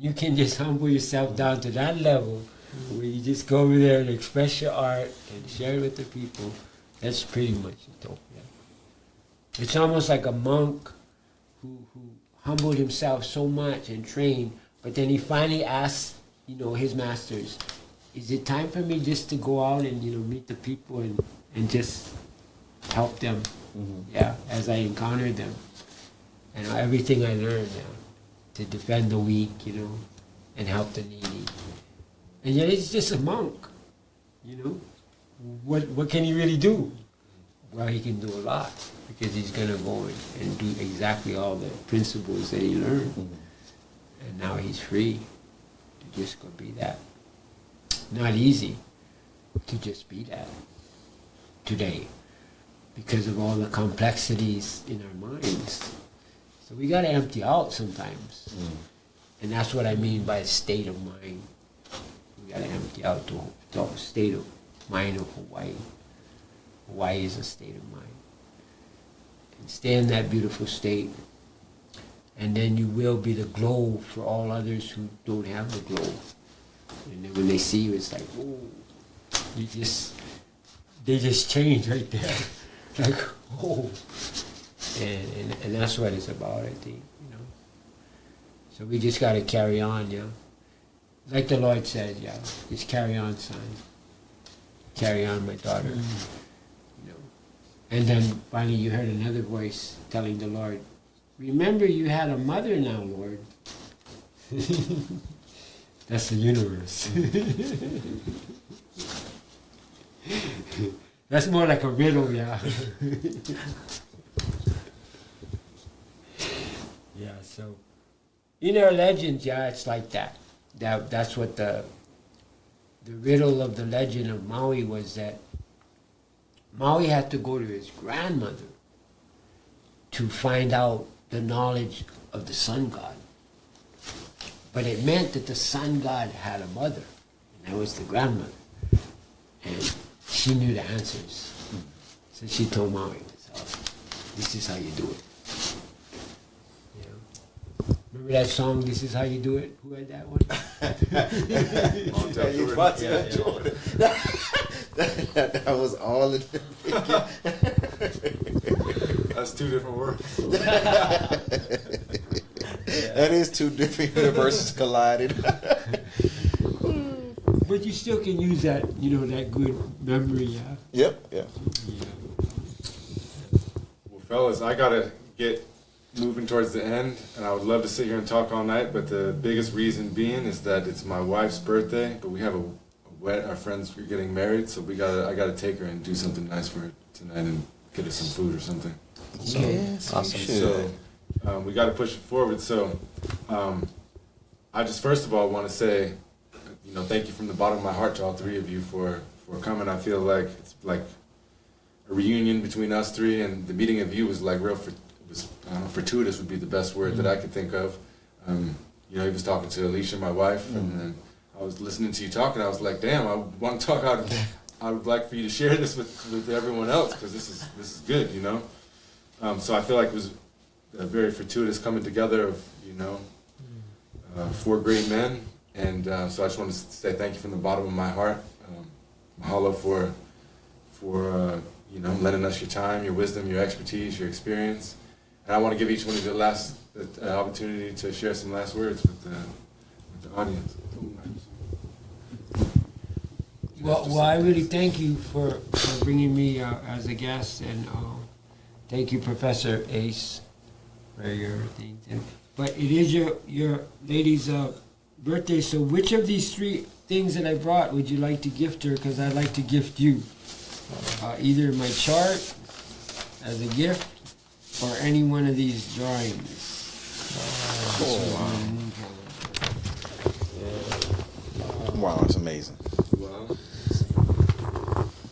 You can just humble yourself down to that level, where you just go over there and express your art and share it with the people. That's pretty much utopia. It's almost like a monk who humbled himself so much and trained, but then he finally asked, his masters, is it time for me just to go out and, meet the people and just help them, as I encountered them. And everything I learned, to defend the weak, and help the needy. And yet he's just a monk, What can he really do? Well, he can do a lot, because he's going to go and do exactly all the principles that he learned. Mm-hmm. And now he's free to just go be that. Not easy to just be that today, because of all the complexities in our minds. So we got to empty out sometimes. Mm. And that's what I mean by a state of mind. We got to empty out to a state of mind of Hawaii. Hawaii is a state of mind. And stay in that beautiful state, and then you will be the glow for all others who don't have the glow. And then when they see you, it's like, oh, they just change right there. Like, oh. And that's what it's about, I think, So we just got to carry on, Like the Lord said, just carry on, son. Carry on, my daughter. Mm-hmm. And then finally you heard another voice telling the Lord, remember you had a mother now, Lord. That's the universe. That's more like a riddle, So in our legends, it's like that. That's what the riddle of the legend of Maui was, that Maui had to go to his grandmother to find out the knowledge of the sun god. But it meant that the sun god had a mother, and that was the grandmother. And she knew the answers. So she told Maui, this is how you do it. You know? Remember that song, This Is How You Do It? Who had that one? That was all in That's two different words. That is two different universes collided. But you still can use that, you know, that good memory, yeah? Yep, yeah. Well, fellas, I gotta get moving towards the end, and I would love to sit here and talk all night, but the biggest reason being is that it's my wife's birthday, but we have our friends are getting married, so I gotta take her and do something nice for her tonight and get her some food or something. So, yes, awesome. So we got to push it forward. So I just first of all want to say, you know, thank you from the bottom of my heart to all three of you for coming. I feel like it's like a reunion between us three, and the meeting of you was like fortuitous would be the best word that I could think of. You know, he was talking to Alicia, my wife, and then I was listening to you talk, and I was like, damn, I want to talk out. I would like for you to share this with everyone else, because this is good, you know. So I feel like it was a very fortuitous coming together of, you know, four great men, and so I just want to say thank you from the bottom of my heart. Mahalo for you know, lending us your time, your wisdom, your expertise, your experience, and I want to give each one of you the opportunity to share some last words with the audience. Well, I really thank you for bringing me as a guest, and thank you, Professor Ace, for your things. But it is your lady's birthday, so which of these three things that I brought would you like to gift her? Because I'd like to gift you either my chart as a gift or any one of these drawings. Wow, that's amazing. Well,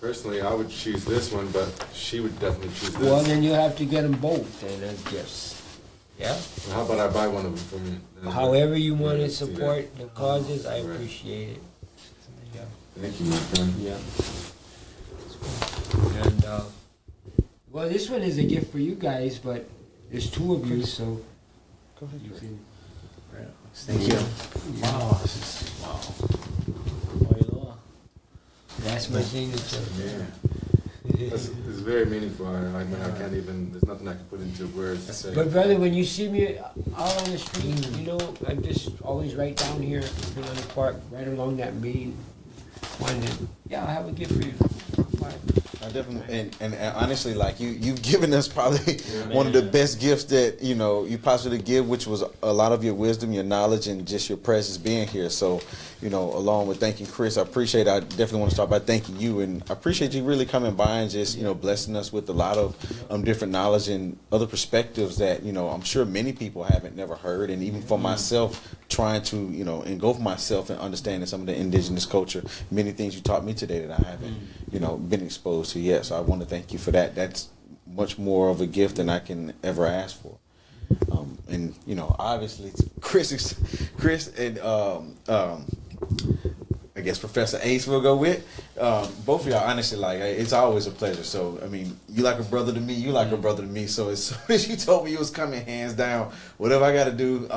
personally, I would choose this one, but she would definitely choose this. Well, then you'll have to get them both then as gifts. Yeah? Well, how about I buy one of them from you? However you want to let's do support the causes, I Right. appreciate it. Yeah. Thank you, my friend. Yeah. And, well, this one is a gift for you guys, but there's two of you, so Go ahead. you can. Thank you. Wow. Maui Loa. That's my signature. Yeah. It's very meaningful. I can't even, there's nothing I can put into words to say. But brother, when you see me out on the street, you know, I'm just always right down here in the park, right along that main one. And, yeah, I'll have a gift for you. Bye. I definitely, and honestly, like you've given us probably one of the best gifts that, you know, you possibly give, which was a lot of your wisdom, your knowledge, and just your presence being here. So, you know, along with thanking Chris, I appreciate. I definitely want to start by thanking you, and I appreciate you really coming by and just, you know, blessing us with a lot of different knowledge and other perspectives that, you know, I'm sure many people haven't never heard, and even for myself, trying to, you know, engulf myself in understanding some of the indigenous culture, many things you taught me today that I haven't, you know, been exposed to yet. So I want to thank you for that. That's much more of a gift than I can ever ask for. And you know, obviously, Chris and I guess Professor Ace will go with. Both of y'all, honestly, like, it's always a pleasure. So, I mean, you like a brother to me, you like a brother to me. So as soon as you told me you was coming, hands down, whatever I got to do,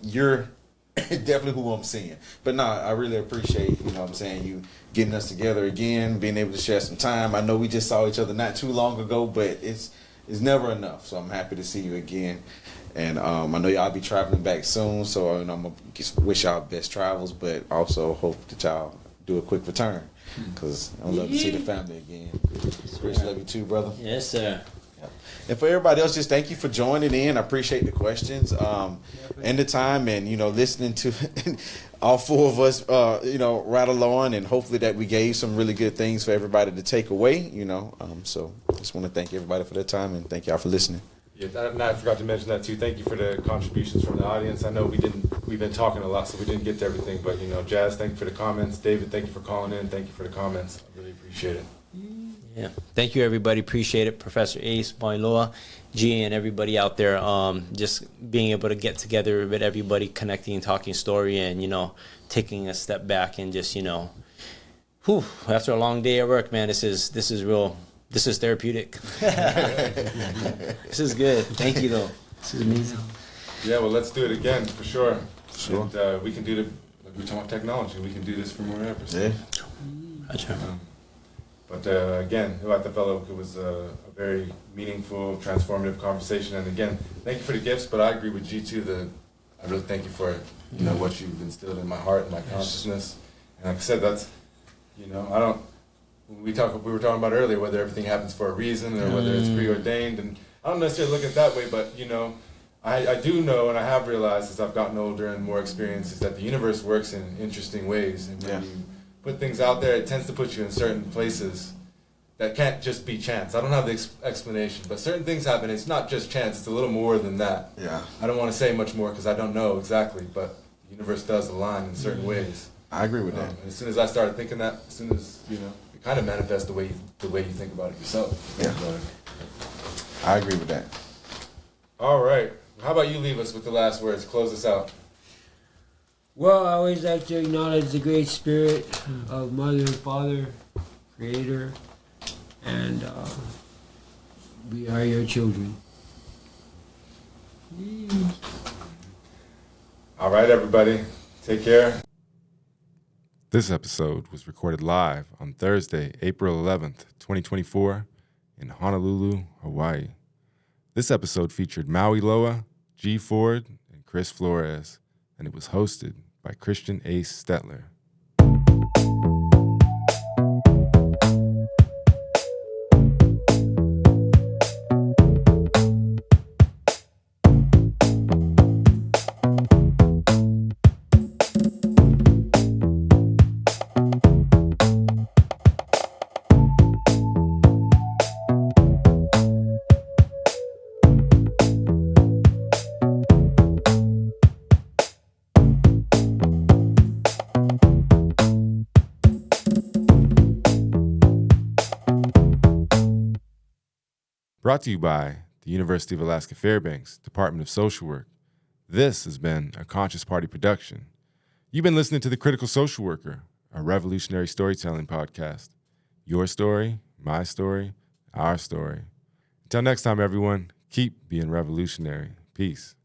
you're definitely who I'm seeing. But no, I really appreciate, you know what I'm saying, you getting us together again, being able to share some time. I know we just saw each other not too long ago, but it's never enough. So I'm happy to see you again. And I know y'all be traveling back soon, so I'm going to wish y'all best travels, but also hope that y'all do a quick return, because I'd love to see the family again. Chris, love you too, brother. Yes, sir. And for everybody else, just thank you for joining in. I appreciate the questions and the time, and, you know, listening to all four of us, you know, rattle on, and hopefully that we gave some really good things for everybody to take away, you know. So just want to thank everybody for their time, and thank y'all for listening. Yeah, and I forgot to mention that too. Thank you for the contributions from the audience. I know we've been talking a lot, so we didn't get to everything, but, you know, Jazz, thank you for the comments. David, thank you for calling in. Thank you for the comments. I really appreciate it. Yeah. Thank you, everybody. Appreciate it. Professor Ace, Maui Loa, G, and everybody out there. Just being able to get together with everybody, connecting, talking story, and, taking a step back and just, after a long day at work, man, this is real. This is therapeutic. This is good. Thank you, though. This is amazing. Yeah, well, let's do it again for sure. Sure. And, we can do it. Like we're talking about technology. We can do this from wherever. So. Yeah. Gotcha. But again, it was a very meaningful, transformative conversation. And again, thank you for the gifts. But I agree with G2 that I really thank you for what you've instilled in my heart and my consciousness. And like I said, that's I don't. We were talking about earlier whether everything happens for a reason or whether it's preordained, and I don't necessarily look at it that way. But I do know, and I have realized as I've gotten older and more experience, is that the universe works in interesting ways, and when you put things out there, it tends to put you in certain places that can't just be chance. I don't have the explanation, but certain things happen. It's not just chance. It's a little more than that. Yeah. I don't want to say much more because I don't know exactly, but the universe does align in certain ways. I agree with that. And as soon as I started thinking that, as soon as it kind of manifests the way you think about it yourself. Yeah. I agree with that. All right. How about you leave us with the last words? Close us out. Well, I always like to acknowledge the great spirit of Mother and Father, Creator, and we are your children. All right, everybody. Take care. This episode was recorded live on Thursday, April 11th, 2024, in Honolulu, Hawaii. This episode featured Maui Loa, G. Ford, and Chris Flores, and it was hosted by Christian Ace Stettler. Brought to you by the University of Alaska Fairbanks Department of Social Work. This has been a Conscious Party production. You've been listening to The Critical Social Worker, a revolutionary storytelling podcast. Your story, my story, our story. Until next time, everyone, keep being revolutionary. Peace.